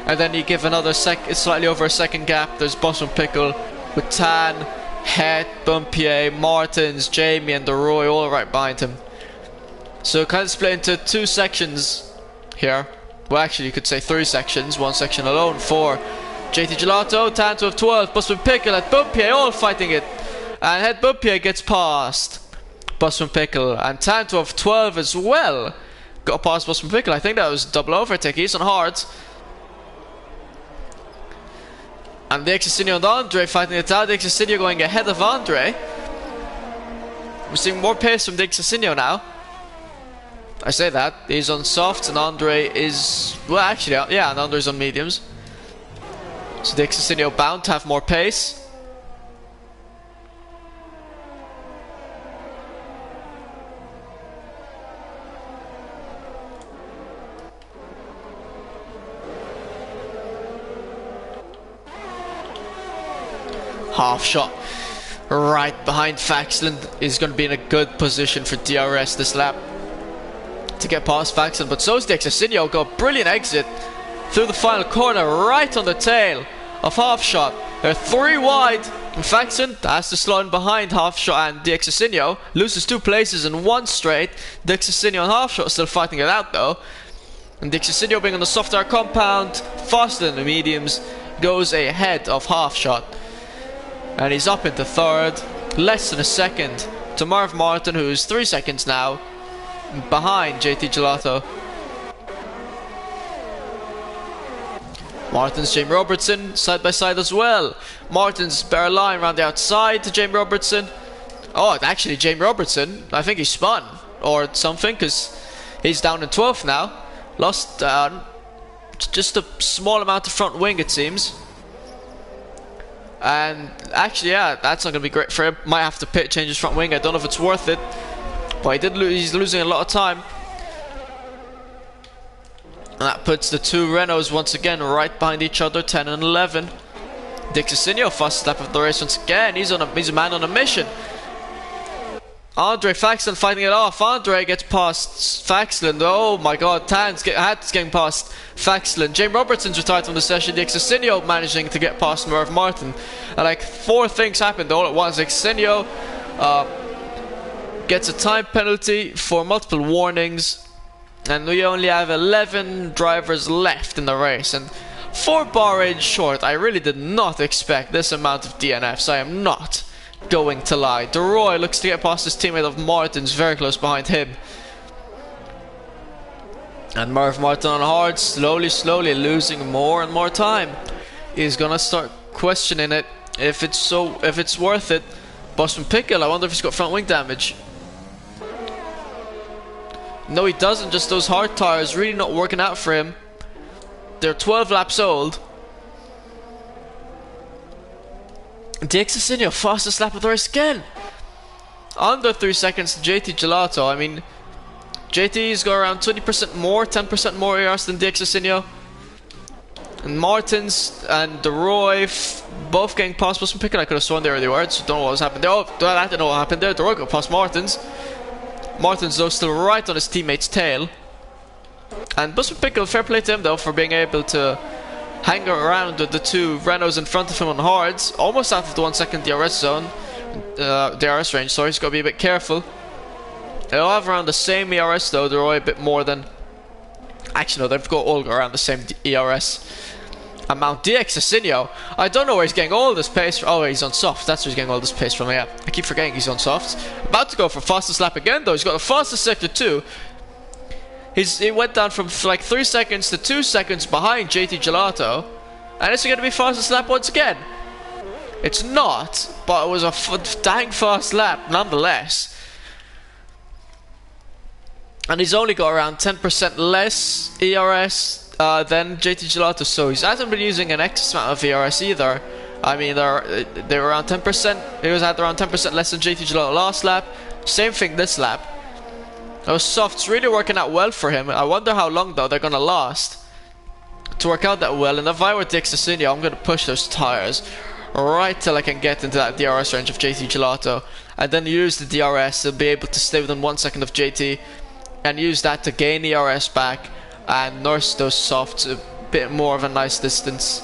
And then you give another slightly over a second gap. There's Boston Pickle with Tan, Het, Bumpier, Martins, Jamie, and DeRoy all right behind him. So kind of split into 2 sections here. Well, actually, you could say 3 sections. 1 section alone for JT Gelato, Tan to 12, Busman Pickle, at Bumpier, all fighting it. And Het Bumpier gets past Busman Pickle, and Tan to 12 as well. Got past Busman Pickle. I think that was double overtake. He's on hard. And the Exosinio and Andre fighting it out. The Exosinio going ahead of Andre. We're seeing more pace from the Exosinio now. I say that, he's on softs and Andre is, well actually, yeah, and Andre's on mediums. So the Exosinio bound to have more pace. Half shot right behind Faxland is going to be in a good position for DRS this lap to get past Faxland, but so is the Exosinio. Got a brilliant exit through the final corner right on the tail of Half Shot. They're 3 wide, and Faxland has to slow in behind Half Shot, and the Exosinio loses 2 places in 1 straight. The Exosinio and Half Shot still fighting it out though, and the Exosinio being on the soft tire compound, faster than the mediums, goes ahead of Half Shot, and he's up into 3rd, less than a second to Merv Martin, who's 3 seconds now behind JT Gelato. Martin's Jamie Robertson side by side as well. Martin's better line around the outside to Jamie Robertson. Oh, actually Jamie Robertson, I think he spun or something, because he's down in 12th now. Lost just a small amount of front wing, it seems. And actually, yeah, that's not going to be great for him. Might have to change his front wing. I don't know if it's worth it. But he's losing a lot of time. And that puts the 2 Renaults once again right behind each other, 10 and 11. Dixosinio, fastest lap of the race once again. He's a man on a mission. Andre Faxland fighting it off. Andre gets past Faxland. Oh my god, Hat's getting past Faxland. Jamie Robertson's retired from the session. Dixosinio managing to get past Merv Martin. And like 4 things happened all at once. Dixosinio gets a time penalty for multiple warnings, and we only have 11 drivers left in the race, and for Bahrain short, I really did not expect this amount of DNFs. I am not going to lie. DeRoy looks to get past his teammate of Martin's, very close behind him, and Merv Martin on hard, slowly losing more and more time. He's gonna start questioning it, if it's worth it. Boston Pickle, I wonder if he's got front wing damage. No, he doesn't. Just those hard tires really not working out for him. They're 12 laps old. Dixosinio, fastest lap of the race again. Under 3 seconds to JT Gelato. I mean, JT's got around 20% more, 10% more ERs than Dixosinio. And Martins and DeRoy both getting past Boston Pickett. I could have sworn they were the words. Don't know what was happening there. Oh, I didn't know what happened there. DeRoy got past Martins. Martin's though still right on his teammate's tail. And Busman Pickle, fair play to him though for being able to hang around with the two Renaults in front of him on hards, almost out of the 1 second DRS zone, DRS range, sorry, he's got to be a bit careful. They'll have around the same ERS though, they're all a bit more than, actually no, they've got all around the same ERS. And Mount DX I don't know where he's getting all this pace from. Oh, he's on soft, that's where he's getting all this pace from, yeah. I keep forgetting he's on soft. About to go for fastest lap again though, he's got the fastest sector too. He went down from like 3 seconds to 2 seconds behind JT Gelato. And it's going to be fastest lap once again. It's not, but it was a dang fast lap nonetheless. And he's only got around 10% less ERS than JT Gelato, so he hasn't been using an X amount of ERS either. I mean, they're around 10%. He was at around 10% less than JT Gelato last lap. Same thing this lap. Those softs really working out well for him. I wonder how long though they're gonna last to work out that well. And if I were Dick Cecilio, I'm gonna push those tires right till I can get into that DRS range of JT Gelato, and then use the DRS to be able to stay within 1 second of JT, and use that to gain ERS back and nurse those softs a bit more of a nice distance.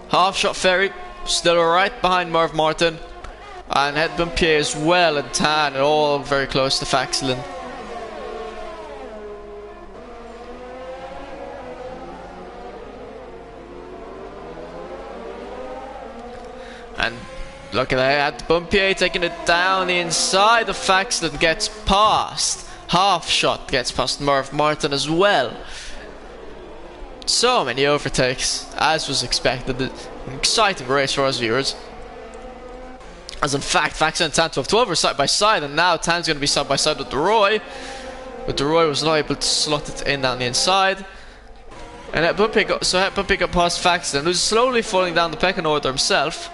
Half shot Ferry still right behind Merv Martin. And Headbump Pierre as well, and Tan, and all very close to Faxlin. And look at that, Bumpier taking it down the inside of Faxlin, gets past. Half shot gets past Merv Martin as well. So many overtakes, as was expected. An exciting race for us viewers. As in fact, Faxlin and Tan 12 were side by side, and now Tan's going to be side by side with DeRoy. But DeRoy was not able to slot it in down the inside. And Headbump got past Faxlin, who's slowly falling down the pecking order himself.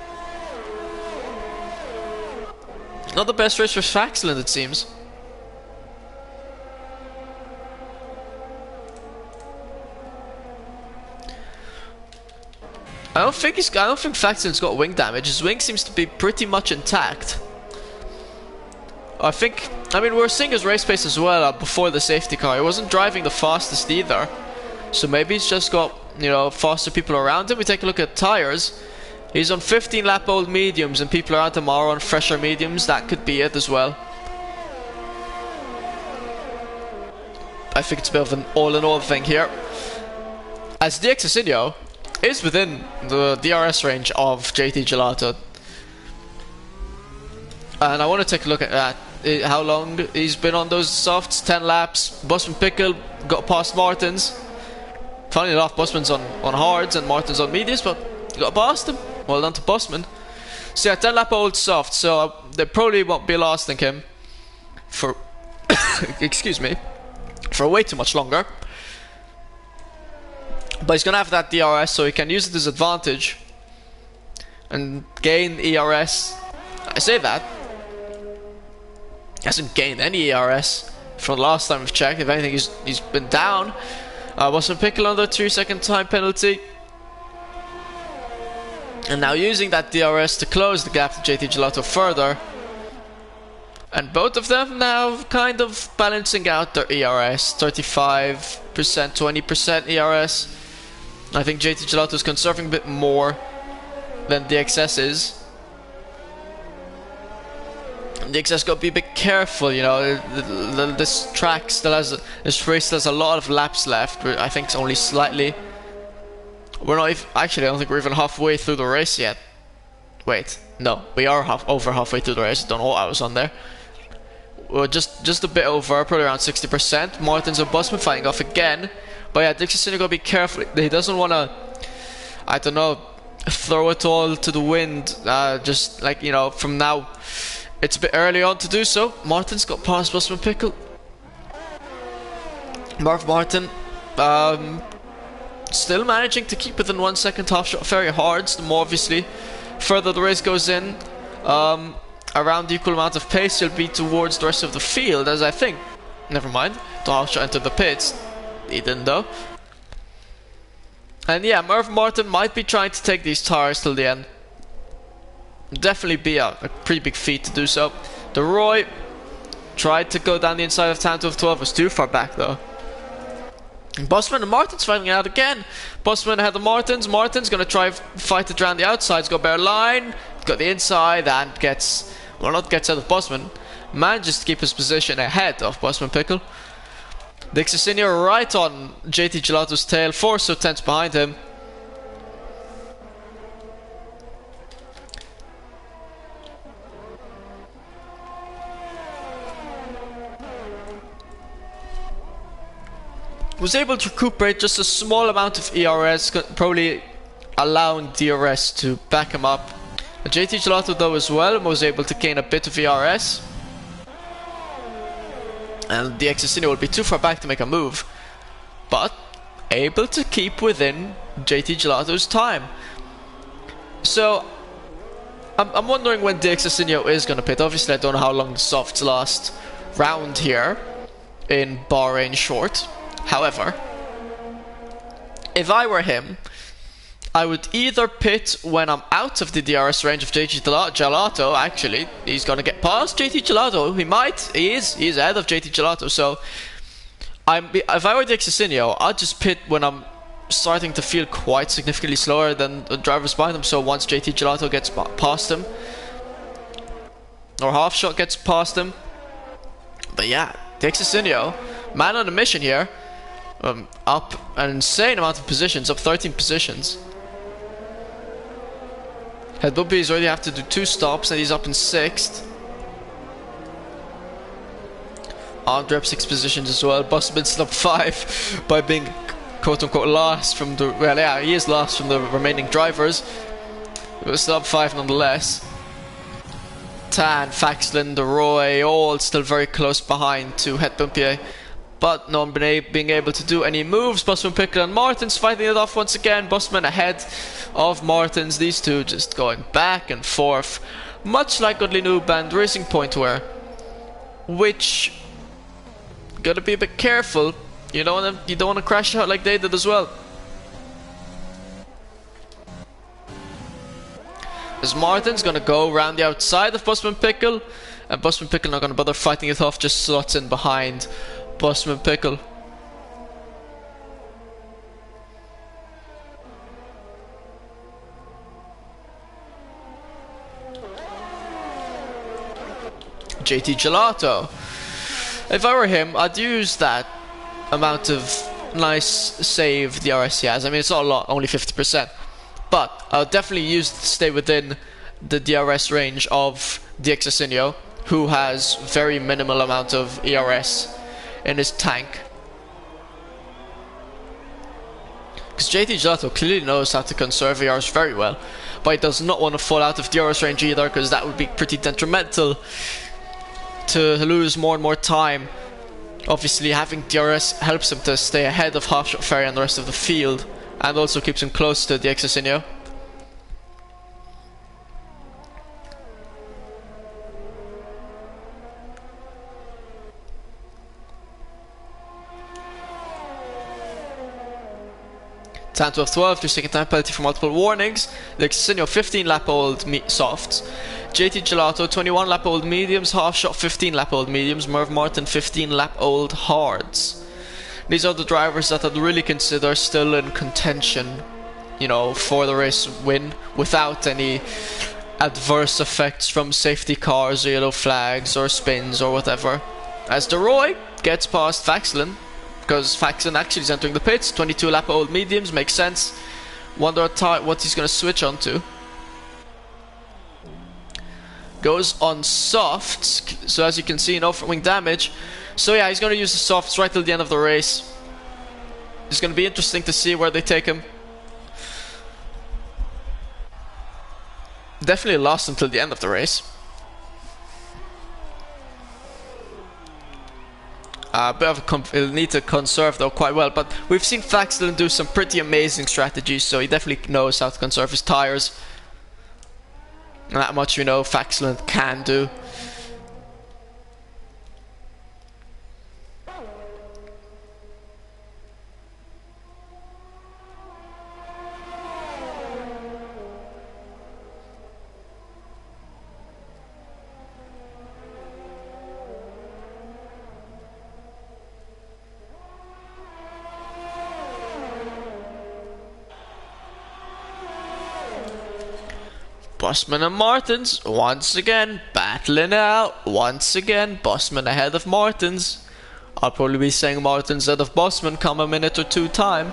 Not the best race for Faxlin, it seems. I don't think Faxlin's got wing damage. His wing seems to be pretty much intact. I mean, we're seeing his race pace as well before the safety car. He wasn't driving the fastest either. So maybe he's just got, you know, faster people around him. We take a look at tires. He's on 15 lap old mediums, and people around him are on fresher mediums. That could be it as well. I think it's a bit of an all-in-all thing here. As DX is within the DRS range of JT Gelato. And I want to take a look at that. How long he's been on those softs. 10 laps. Busman Pickle got past Martins. Funny enough, Busman's on hards and Martin's on mediums, but got past him. Well done to Busman. So yeah, 10 lap old soft, so they probably won't be lasting him for excuse me, for way too much longer. But he's gonna have that DRS, so he can use it as advantage and gain ERS. I say that. He hasn't gained any ERS from the last time we've checked. If anything, he's been down. Busman Pickle under 2 second time penalty. And now using that DRS to close the gap to JT Gelato further. And both of them now kind of balancing out their ERS. 35%, 20% ERS. I think JT Gelato is conserving a bit more than DXS is. DXS got to be a bit careful, you know. This track still has, this race still has a lot of laps left. I think it's only slightly. We're not even, actually I don't think we're even halfway through the race yet. Wait, no, we are over halfway through the race. Don't know what I was on there. We're just a bit over, probably around 60%. Martins and Busman fighting off again. But yeah, Dixon's got to be careful. He doesn't want to, I don't know, throw it all to the wind. Just like, you know, from now. It's a bit early on to do so. Martin's got past Busman Pickle. Merv Martin still managing to keep within 1 second half shot very hard. The more obviously further the race goes in, around the equal amount of pace you'll be towards the rest of the field, as I think. Never mind, the half shot entered the pits. He didn't though. And yeah, Merv Martin might be trying to take these tires till the end. Definitely be a pretty big feat to do so. De Roy tried to go down the inside of Tanto of 12, was too far back though. Bosman and Martin's fighting out again. Bosman ahead of Martins. Martin's gonna try fight it around the outside. He's got bare line, got the inside, and gets, well, not gets out of Bosman. Manages to keep his position ahead of Bosman Pickle. Dixie Senior right on JT Gelato's tail, 4 so tenths behind him. Was able to recuperate just a small amount of ERS, probably allowing DRS to back him up. JT Gelato though as well was able to gain a bit of ERS. And the Exosino will be too far back to make a move, but able to keep within JT Gelato's time. So I'm wondering when the Exosino is going to pit. Obviously I don't know how long the softs last round here in Bahrain short. However, if I were him, I would either pit when I'm out of the DRS range of JT Gelato. Actually, he's gonna get past JT Gelato. He is ahead of JT Gelato. So, if I were the Exosinio, I'd just pit when I'm starting to feel quite significantly slower than the drivers behind him. So once JT Gelato gets past him, or half shot gets past him. But yeah, the Exosinio, man on a mission here. Up an insane amount of positions, up 13 positions. Head Bubbies already have to do 2 stops and he's up in 6th. Andre up 6 positions as well. Busman's still up 5 by being quote unquote last from the, well yeah, he is last from the remaining drivers. But still up 5 nonetheless. Tan, Faxlin, De Roy, all still very close behind to Head Bumpier. But no one being able to do any moves. Busman, Pickle and Martins fighting it off once again. Busman ahead of Martins. These two just going back and forth. Much like Godly Noob and Racing Point were. Which, gotta be a bit careful. You don't want to crash out like they did as well. As Martin's gonna go around the outside of Busman Pickle. And Busman Pickle not gonna bother fighting it off, just slots in behind Busman Pickle. JT Gelato. If I were him, I'd use that amount of nice save DRS he has. I mean, it's not a lot, only 50%. But I'll definitely use to stay within the DRS range of the Exosinio, who has very minimal amount of ERS in his tank. Because JT Gelato clearly knows how to conserve ERS very well, but he does not want to fall out of DRS range either, because that would be pretty detrimental to lose more and more time. Obviously having DRS helps him to stay ahead of Halfshot Ferry and the rest of the field, and also keeps him close to the Exosinio. Tanto of 12 to second time penalty for multiple warnings. The Exosinio 15 lap old softs. JT Gelato 21 lap old mediums. Half shot 15 lap old mediums. Merv Martin 15 lap old hards. These are the drivers that I'd really consider still in contention, you know, for the race win without any adverse effects from safety cars or yellow flags or spins or whatever. As De Roy gets past Faxlin, because Faxlin actually is entering the pits. 22 lap old mediums, makes sense. Wonder what he's going to switch onto. Goes on softs, so as you can see, no front wing damage. So yeah, he's going to use the softs right till the end of the race. It's going to be interesting to see where they take him. Definitely lost until the end of the race. Bit of he'll need to conserve though quite well, but we've seen Faxlin do some pretty amazing strategies, so he definitely knows how to conserve his tires. And that much we know Faxlin can do. Bosman and Martins once again battling out. Once again, Bosman ahead of Martins. I'll probably be saying Martins ahead of Bosman come a minute or two time.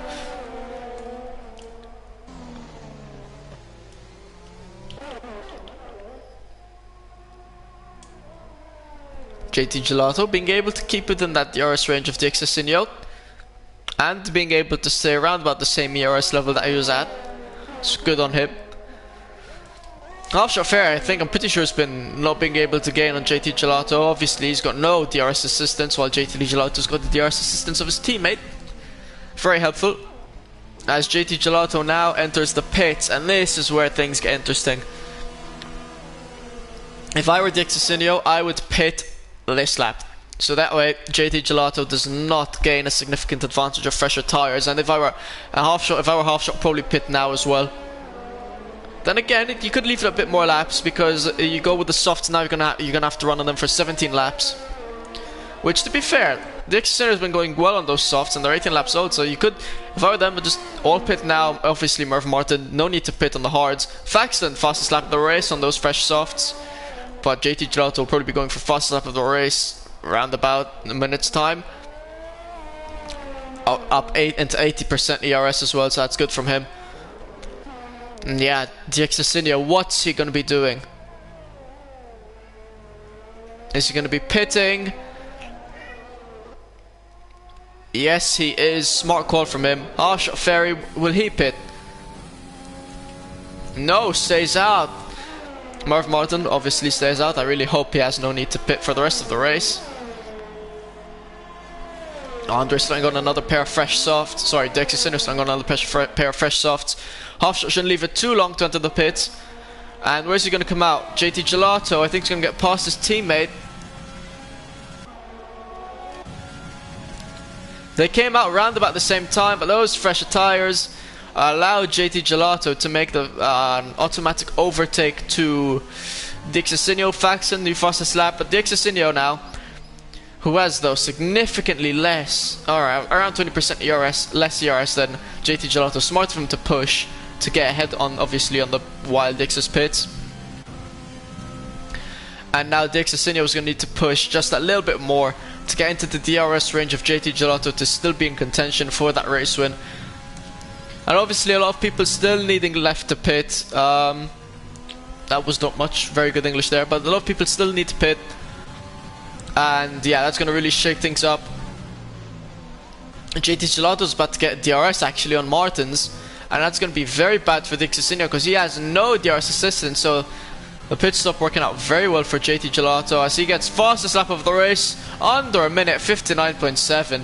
JT Gelato being able to keep within that DRS range of the Exasinio and being able to stay around about the same ERS level that he was at. It's good on him. Half-shot fair, I'm pretty sure it's been not being able to gain on JT Gelato. Obviously he's got no DRS assistance, while JT Gelato's got the DRS assistance of his teammate. Very helpful. As JT Gelato now enters the pits, and this is where things get interesting. If I were the Exasinio, I would pit this lap. So that way JT Gelato does not gain a significant advantage of fresher tires. And if I were half-shot, probably pit now as well. Then again, you could leave it a bit more laps, because you go with the softs now. You're gonna have to run on them for 17 laps. Which, to be fair, the Exasinio has been going well on those softs, and they're 18 laps old. So you could, if I were them, just all pit now. Obviously, Merv Martin, no need to pit on the hards. Faxton, fastest lap of the race on those fresh softs. But JT Gelato will probably be going for fastest lap of the race around about a minute's time. Up into 80% ERS as well, so that's good from him. And yeah, the Exasinio, what's he going to be doing? Is he going to be pitting? Yes, he is. Smart call from him. Half-shot Ferry, will he pit? No, stays out. Merv Martin obviously stays out. I really hope he has no need to pit for the rest of the race. Andre's throwing on another pair of fresh softs. Sorry, the Exasinio's throwing on another pair of fresh softs. Half-shot shouldn't leave it too long to enter the pits. And where's he going to come out? JT Gelato, I think he's going to get past his teammate. They came out round about the same time, but those fresher tires allowed JT Gelato to make the automatic overtake to the Exasinio. Faxon, the fastest lap, but the Exasinio now, who has though significantly less, around 20% ERS, less ERS than JT Gelato. Smart of him to push to get ahead on, obviously, on the Wild Exas pits. And now the Exasinio is going to need to push just a little bit more to get into the DRS range of JT Gelato to still be in contention for that race win. And obviously a lot of people still needing left to pit. That was not much very good English there, but a lot of people still need to pit. And yeah, that's going to really shake things up. JT Gelato's about to get DRS actually on Martins, and that's going to be very bad for the Exasinio because he has no DRS assistance. So the pit stop working out very well for JT Gelato as he gets fastest lap of the race under a minute, 59.7.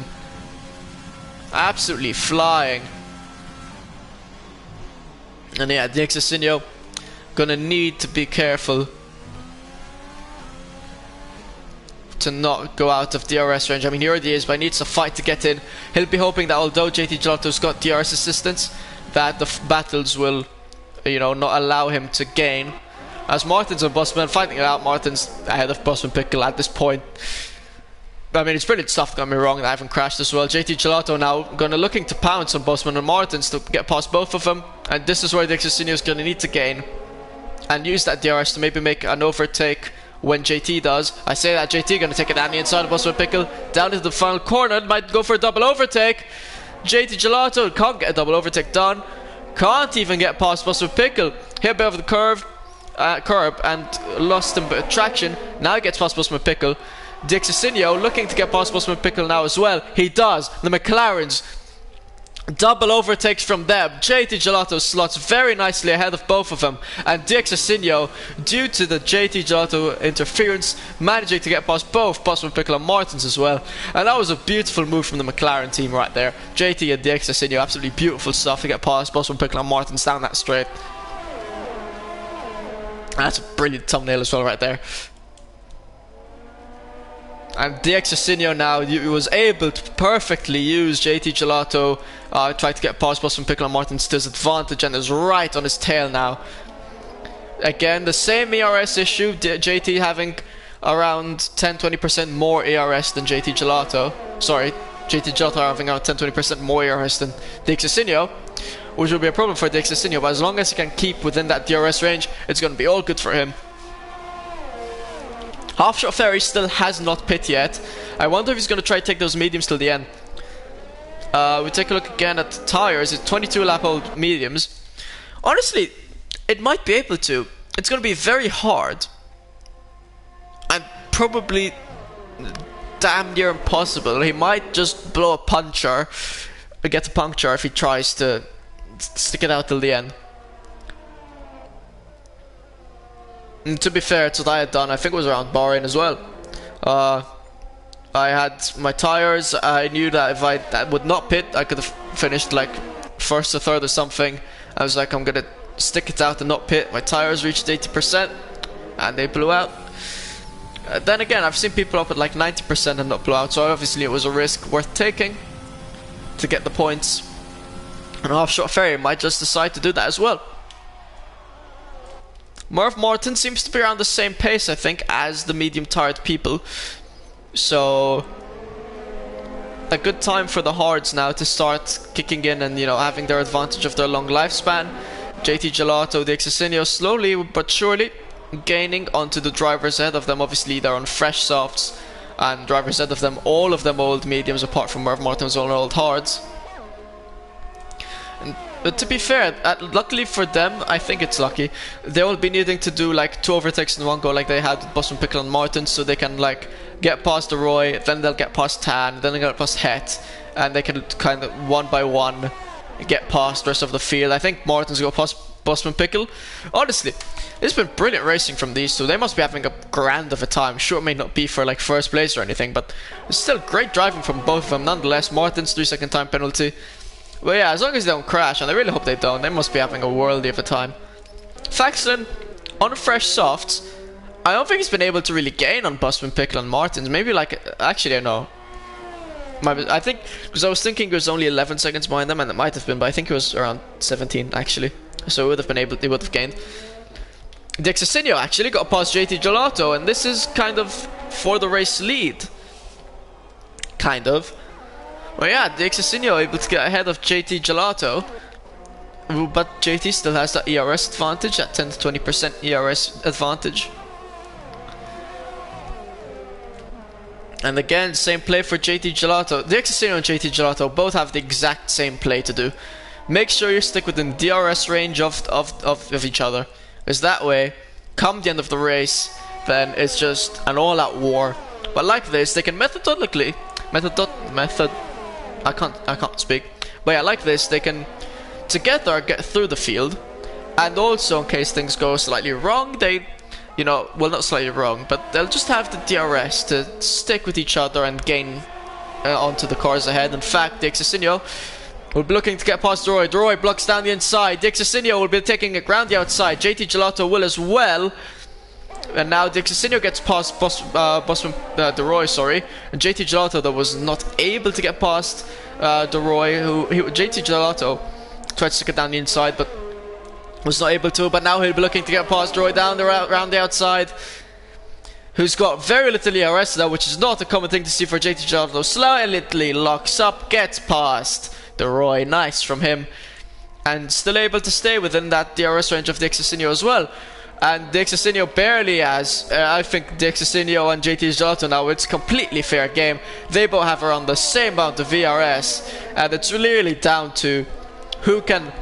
Absolutely flying. And yeah, the Exasinio gonna need to be careful to not go out of DRS range. I mean, he already is, but he needs to fight to get in. He'll be hoping that although JT Gelato's got DRS assistance, that the battles will, you know, not allow him to gain. As Martins and Bosman fighting it out, Martins ahead of Bosman Pickle at this point. I mean, it's pretty tough, don't get me wrong, that I haven't crashed as well. JT Gelato now looking to pounce on Bosman and Martins to get past both of them. And this is where the Exasinio is going to need to gain and use that DRS to maybe make an overtake when JT does. I say that JT going to take it down the inside of Bosman Pickle, down into the final corner, might go for a double overtake. JT Gelato can't get a double overtake done, can't even get past Bosman Pickle. Hit a bit over the curb and lost a bit of traction. Now he gets past Bosman Pickle. The Exasinio looking to get past Bosman Pickle now as well. He does. The McLarens double overtakes from them. JT Gelato slots very nicely ahead of both of them, and the Exasinio, due to the JT Gelato interference, managing to get past both Bosman Pickle and Martins as well. And that was a beautiful move from the McLaren team right there. JT and the Exasinio, absolutely beautiful stuff to get past Bosman Pickle and Martins down that straight. That's a brilliant thumbnail as well right there. And the Exasinio now was able to perfectly use JT Gelato, try to get past Bosman Pickle and Martins to his advantage, and is right on his tail now. Again, the same ERS issue, JT having around 10-20% more ERS than JT Gelato. Sorry, JT Gelato having around 10-20% more ERS than the Exasinio. which will be a problem for the Exosinio, but as long as he can keep within that DRS range, it's going to be all good for him. Half-Shot Ferry still has not pit yet. I wonder if he's going to try to take those mediums till the end. We take a look again at the tires. It's 22 lap old mediums. Honestly, it might be able to. It's going to be very hard. And probably damn near impossible. He might just blow a puncture, or get a puncture if he tries to stick it out till the end. And to be fair, it's what I had done. I think it was around Bahrain as well. I had my tires. I knew that if I would not pit, I could have finished like first or third or something. I was like, I'm gonna stick it out and not pit. My tires reached 80%, and they blew out. Then again, I've seen people up at like 90% and not blow out, so obviously it was a risk worth taking to get the points. And Half-Shot Ferry might just decide to do that as well. Merv Martin seems to be around the same pace, I think, as the medium-tired people. So, a good time for the hards now to start kicking in and, you know, having their advantage of their long lifespan. JT Gelato, the Exosinio, slowly but surely gaining onto the drivers ahead of them. Obviously, they're on fresh softs, and drivers ahead of them, all of them old mediums, apart from Merv Martin's own old hards. But to be fair, luckily for them, I think it's lucky, they will be needing to do like 2 overtakes in one go like they had with Bosman, Pickle and Martin, so they can like get past the Roy, then they'll get past Tan, then they'll get past Het, and they can kind of one by one get past the rest of the field. I think Martin's going past Bosman, Pickle. Honestly, it's been brilliant racing from these two. They must be having a grand of a time. Sure, it may not be for like first place or anything, but it's still great driving from both of them nonetheless. Martin's 3-second time penalty. But yeah, as long as they don't crash, and I really hope they don't, they must be having a worldie of a time. Faxon, on fresh softs, I don't think he's been able to really gain on Busman, Pickle and Martins. Maybe like, actually I know. I think, because I was thinking it was only 11 seconds behind them, and it might have been, but I think it was around 17 actually. So it would have been able, it would have gained. The Exosinio actually got past JT Gelato, and this is kind of for the race lead. Kind of. Well, yeah, the Exosinio able to get ahead of JT Gelato, but JT still has that ERS advantage, that 10 to 20% ERS advantage. And again, same play for JT Gelato. The Exosinio and JT Gelato both have the exact same play to do. Make sure you stick within DRS range of each other, because that way, come the end of the race, then it's just an all-out war. But like this, they can methodically, I can't speak. But yeah, like this, they can together get through the field, and also in case things go slightly wrong, they, you know, well, not slightly wrong, but they'll just have the DRS to stick with each other and gain onto the cars ahead. In fact, the Exosinio will be looking to get past Roy. Roy blocks down the inside. The Exosinio will be taking it round the outside. JT Gelato will as well. And now the Exosinio gets past Roy, sorry. And JT Gelato that was not able to get past Roy, JT Gelato tried to stick it down the inside, but was not able to. But now he'll be looking to get past Roy down the around the outside, who's got very little ERS now, which is not a common thing to see for JT Gelato. Slightly locks up, gets past Roy. Nice from him, and still able to stay within that DRS range of the Exosinio as well. And the Exosinio barely has. I think the Exosinio and JT Gelato now, it's completely fair game. They both have around the same amount of VRS, and it's really down to who can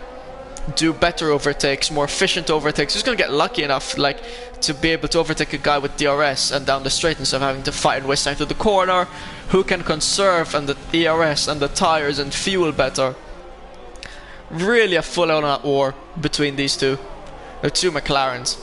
do better overtakes, more efficient overtakes. Who's gonna get lucky enough, like, to be able to overtake a guy with DRS and down the straight instead of having to fight and waste time to the corner. Who can conserve and the ERS and the tires and fuel better. Really a full-on war between these two. The two McLarens.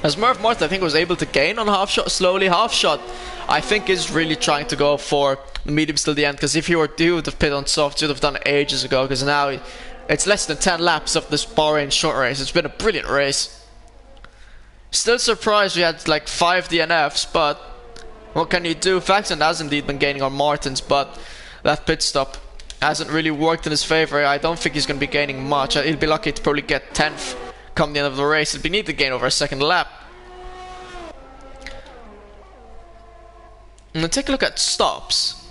As Merv Martin, I think, was able to gain on Half-Shot slowly. Half-Shot, I think, is really trying to go for the mediums till the end, because if he would have pit on soft, he would have done it ages ago, because now it's less than 10 laps of this Bahrain short race. It's been a brilliant race. Still surprised we had like 5 DNFs, but what can you do? Faxon has indeed been gaining on Martins, but that pit stop hasn't really worked in his favor. I don't think he's going to be gaining much. He'll be lucky to probably get 10th come the end of the race. He'll be need to gain over a second lap. And then take a look at stops.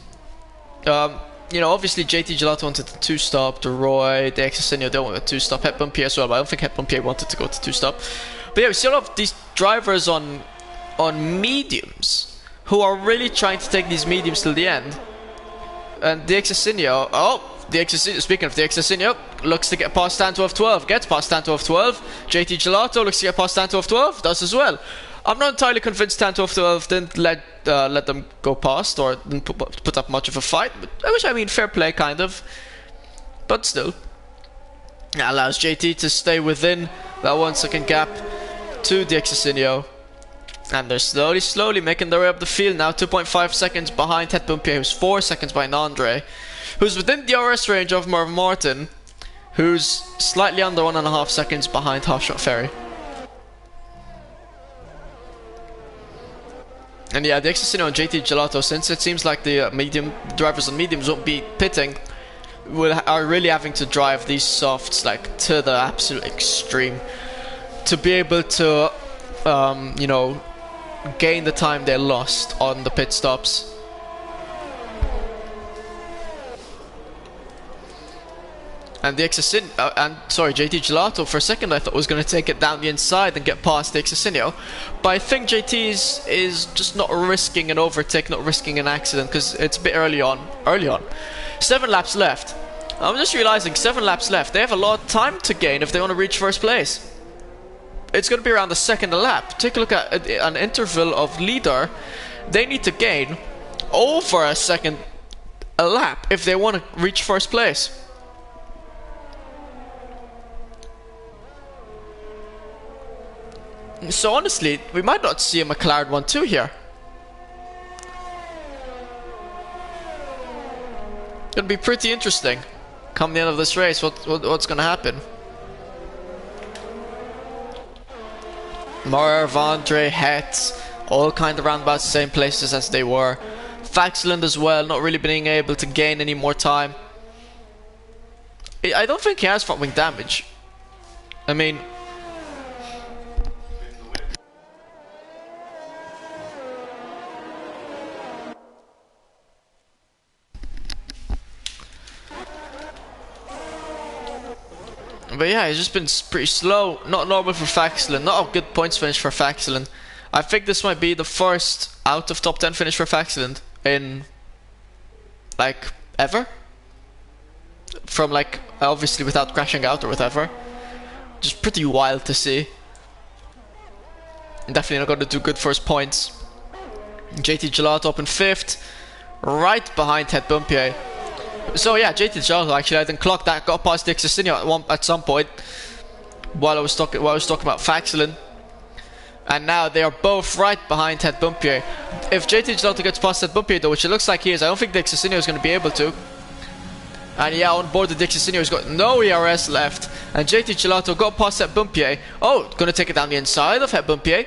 you know, obviously JT Gelato wanted to two-stop, the Roy, the Exosinio, they wanted a two-stop, Het Bumpier as well, but I don't think Het Bumpier wanted to go to two-stop. But yeah, we see a lot of these drivers on mediums who are really trying to take these mediums till the end. And the Exosinio, speaking of the Exosinio, looks to get past Stan 12-12, gets past Stan 12-12. JT Gelato looks to get past Stan 12-12, does as well. I'm not entirely convinced Stan 12-12 didn't let them go past or didn't put up much of a fight, but which I mean fair play kind of, but still. That allows JT to stay within that 1 second gap to the Exosinio. And they're slowly making their way up the field now. 2.5 seconds behind Het Bumpier, who's 4 seconds behind Andre, who's within the RS range of Merv Martin, who's slightly under 1.5 seconds behind Half Shot Ferry. And yeah, the Exosinio and JT Gelato, since it seems like the medium drivers on mediums won't be pitting, are really having to drive these softs like to the absolute extreme to be able to, you know, gain the time they lost on the pit stops. And the JT Gelato for a second I thought was going to take it down the inside and get past the Exosinio, but I think JT is just not risking an overtake, not risking an accident, because it's a bit early on. 7 laps left. I'm just realizing 7 laps left. They have a lot of time to gain if they want to reach first place. It's going to be around the second lap. Take a look at an interval of leader. They need to gain over a second a lap if they want to reach first place. So honestly, we might not see a McLaren 1-2 here. It'll be pretty interesting come the end of this race, what's gonna happen. Merv, Andre, Het, all kind of round about the same places as they were. Faxland as well, not really being able to gain any more time. I don't think he has front wing damage. I mean, but yeah, he's just been pretty slow. Not normal for Faxland. Not a good points finish for Faxland. I think this might be the first out of top 10 finish for Faxland in, like, ever. From, like, obviously without crashing out or whatever. Just pretty wild to see. Definitely not going to do good for his points. JT Gelato up in 5th. Right behind Het Bumpier. So yeah, JT Gelato actually, I didn't clock that, got past the Exosinio at some point while I was talking about Faxland, and now they are both right behind Het Bumpier. If JT Gelato gets past Het Bumpier though, which it looks like he is, I don't think the Exosinio is going to be able to. And yeah, on board the Exosinio has got no ERS left, and JT Gelato got past Het Bumpier. Oh, going to take it down the inside of Het Bumpier.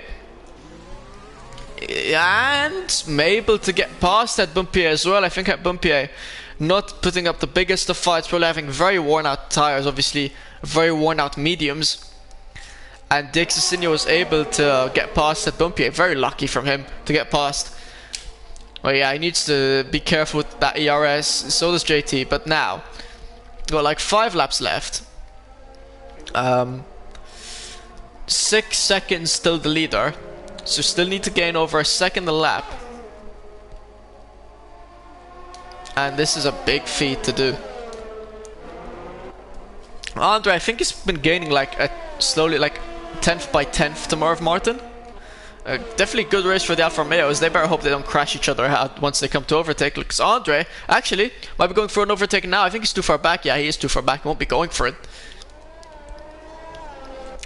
And able to get past Het Bumpier as well. I think Het Bumpier not putting up the biggest of fights, probably having very worn out tires, obviously very worn out mediums. And the Exosinio was able to get past Het Bumpier. Very lucky from him to get past. Well, yeah, he needs to be careful with that ERS. So does JT. But now, got like 5 laps left. 6 seconds still the leader. So still need to gain over a second a lap. And this is a big feat to do. Andre, I think he's been gaining like slowly, like 10th by 10th to Merv Martin. Definitely good race for the Alfa Romeos. They better hope they don't crash each other out once they come to overtake. Because Andre, actually, might be going for an overtake now. I think he's too far back. Yeah, he is too far back. He won't be going for it.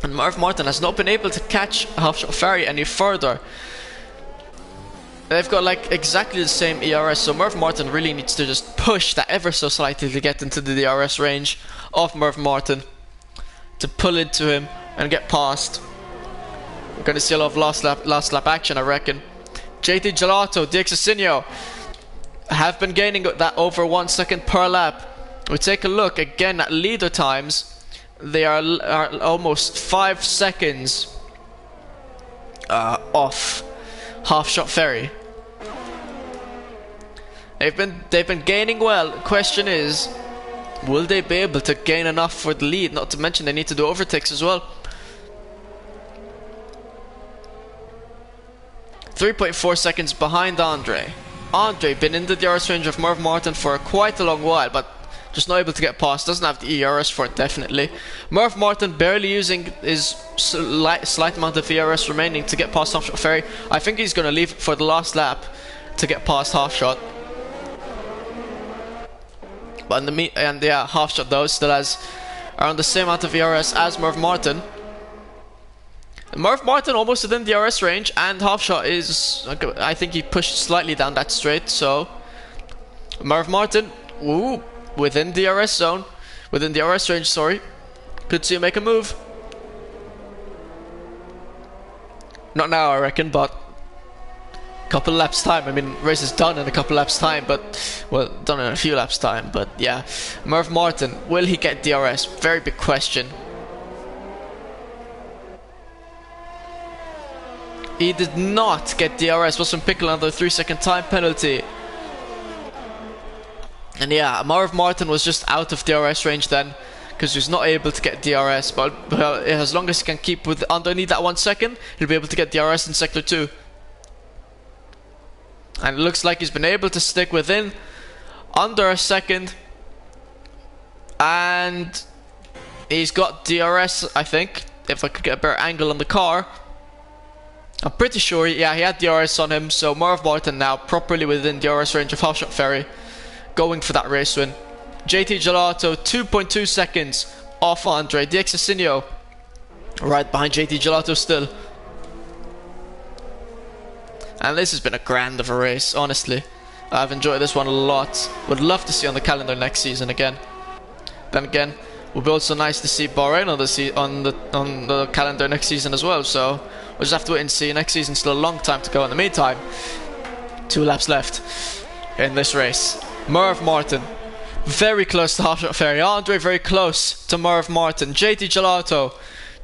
And Merv Martin has not been able to catch Half Shot Ferry any further. They've got like exactly the same ERS, so Merv Martin really needs to just push that ever so slightly to get into the DRS range of Merv Martin, to pull into him and get past. We're going to see a lot of last lap action, I reckon. JT Gelato, the Exosinio have been gaining that over 1 second per lap. We take a look again at leader times. They are almost 5 seconds off Half Shot Ferry. They've been gaining well. Question is, will they be able to gain enough for the lead? Not to mention they need to do overtakes as well. 3.4 seconds behind Andre. Andre been in the DRS range of Merv Martin for quite a long while, but just not able to get past. Doesn't have the ERS for it, definitely. Merv Martin barely using his slight amount of ERS remaining to get past Halfshot Ferry. I think he's going to leave for the last lap to get past Halfshot. But yeah, Halfshot though still has around the same amount of ERS as Merv Martin. Merv Martin almost within the DRS range, and Halfshot is, I think he pushed slightly down that straight, so Merv Martin, ooh, within the DRS zone, within the DRS range, sorry. Could see him make a move. Not now, I reckon, but couple laps time. I mean, race is done in a couple laps time, but well, done in a few laps time. But yeah, Merv Martin, will he get DRS? Very big question. He did not get DRS. Was from Pickle another 3-second time penalty. And yeah, Merv Martin was just out of DRS range then, because he was not able to get DRS. But as long as he can keep with underneath that 1 second, he'll be able to get DRS in sector 2. And it looks like he's been able to stick within under a second. And he's got DRS, I think, if I could get a better angle on the car. I'm pretty sure, yeah, he had DRS on him. So Merv Martin now properly within DRS range of Halfshot Ferry, going for that race win. JT Gelato 2.2 seconds off Andre. D'Exacinio right behind JT Gelato still. And this has been a grand of a race, honestly. I've enjoyed this one a lot. Would love to see on the calendar next season again. Then again, would be also nice to see Bahrain on the calendar next season as well. So we'll just have to wait and see. Next season's still a long time to go. In the meantime, 2 laps left in this race. Merv Martin very close to Halfshot Ferry. Andre very close to Merv Martin. JT Gelato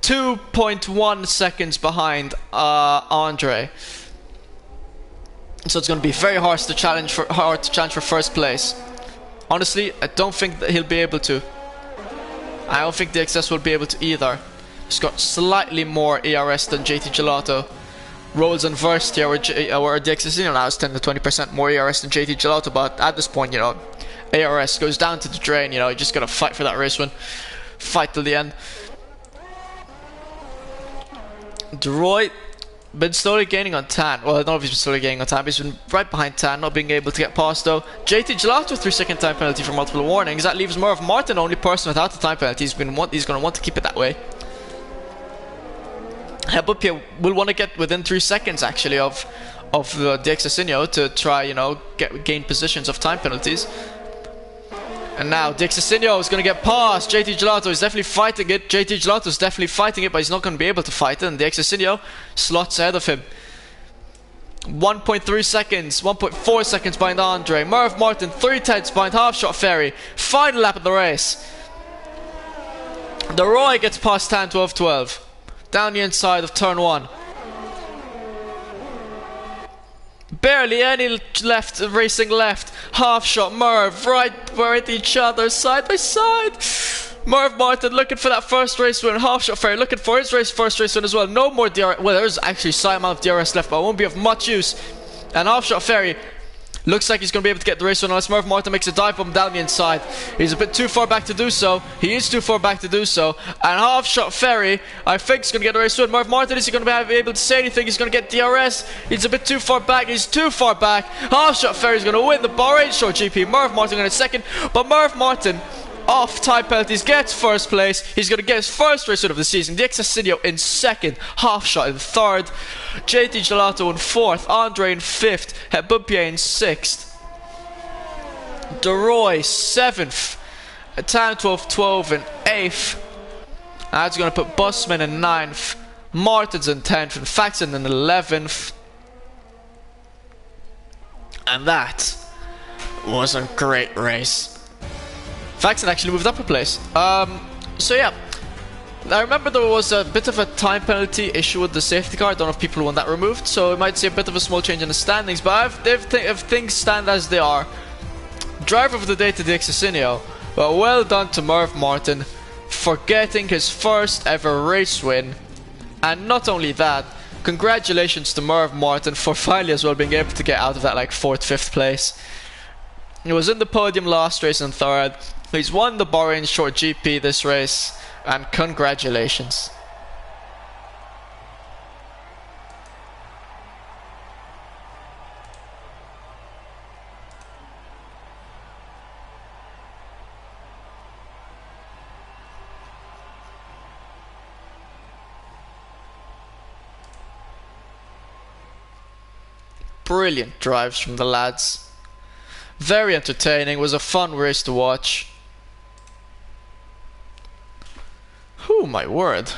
2.1 seconds behind Andre. So it's going to be very hard to challenge for first place. Honestly, I don't think that he'll be able to. I don't think the XS will be able to either. He's got slightly more ERS than JT Gelato. Roles inversed here where the XS now has 10 to 20% more ERS than JT Gelato, but at this point, you know, ARS goes down to the drain. You know, you just got to fight for that race win. Fight till the end. Deroy been slowly gaining on Tan. Well, I don't know if he's been slowly gaining on Tan, but he's been right behind Tan, not being able to get past though. JT Gelato 3-second time penalty for multiple warnings. That leaves Merv Martin the only person without the time penalty. He's going to want to keep it that way. Hebupia will want to get within 3 seconds actually of D'Exacinio to try, you know, gain positions of time penalties. And now D'Exacinio is going to get past JT Gelato. He's definitely fighting it. JT Gelato is definitely fighting it, but he's not going to be able to fight it. And D'Exacinio slots ahead of him. 1.3 seconds, 1.4 seconds behind Andre. Merv Martin 3/10 behind Halfshot Ferry. Final lap of the race. Deroy gets past Tan 12-12. Down the inside of turn 1. Barely any left, racing left. Halfshot, Merv, right at each other, side by side. Merv Martin looking for that first race win. Halfshot Ferry looking for his first race win as well. No more DRS. Well, there's actually a slight amount of DRS left, but it won't be of much use. And Halfshot Ferry looks like he's going to be able to get the race win unless Merv Martin makes a dive bomb down the inside. He's a bit too far back to do so. He is too far back to do so. And Halfshot Ferry, I think, is going to get the race win. Merv Martin, is he going to be able to say anything? He's going to get DRS. He's a bit too far back. He's too far back. Halfshot Ferry is going to win the Bahrain Short GP. Merv Martin in second. But Merv Martin, off time penalties, gets first place. He's going to get his first race win of the season. D'Exacinio in second. Halfshot in third. JT Gelato in fourth. Andre in fifth. Hebupia in sixth. Deroy 7th, Tan 12-12 in 8th. That's going to put Busman in 9th, Martins in 10th, and Faxon in 11th. And that was a great race. Faxon actually moved up a place. So yeah, I remember there was a bit of a time penalty issue with the safety car. I don't know if people want that removed, so we might see a bit of a small change in the standings. But if things stand as they are, driver of the day to Dixacinio, but well done to Merv Martin for getting his first ever race win. And not only that, congratulations to Merv Martin for finally as well being able to get out of that like 4th, 5th place. He was in the podium last race and 3rd. He's won the Bahrain Short GP this race, and congratulations. Brilliant drives from the lads. Very entertaining, was a fun race to watch. Oh my word.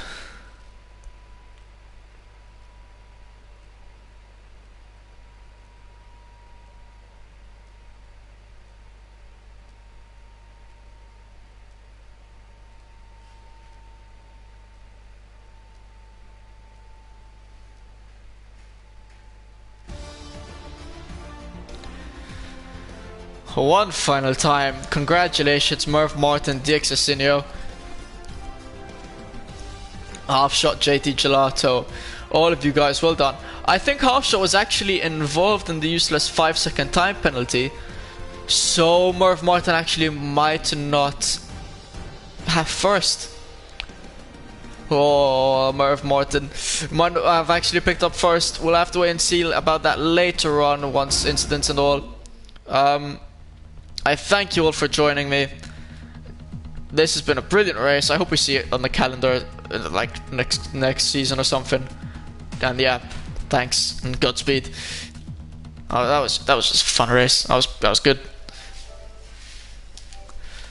One final time, congratulations Merv Martin, Dixacinio, Halfshot, JT Gelato, all of you guys, well done. I think Halfshot was actually involved in the useless 5-second time penalty, so Merv Martin actually might not have first. Oh, Merv Martin might have actually picked up first. We'll have to wait and see about that later on, once incidents and all. I thank you all for joining me. This has been a brilliant race. I hope we see it on the calendar like next season or something. And yeah, thanks and Godspeed. Oh, that was just a fun race. That was good.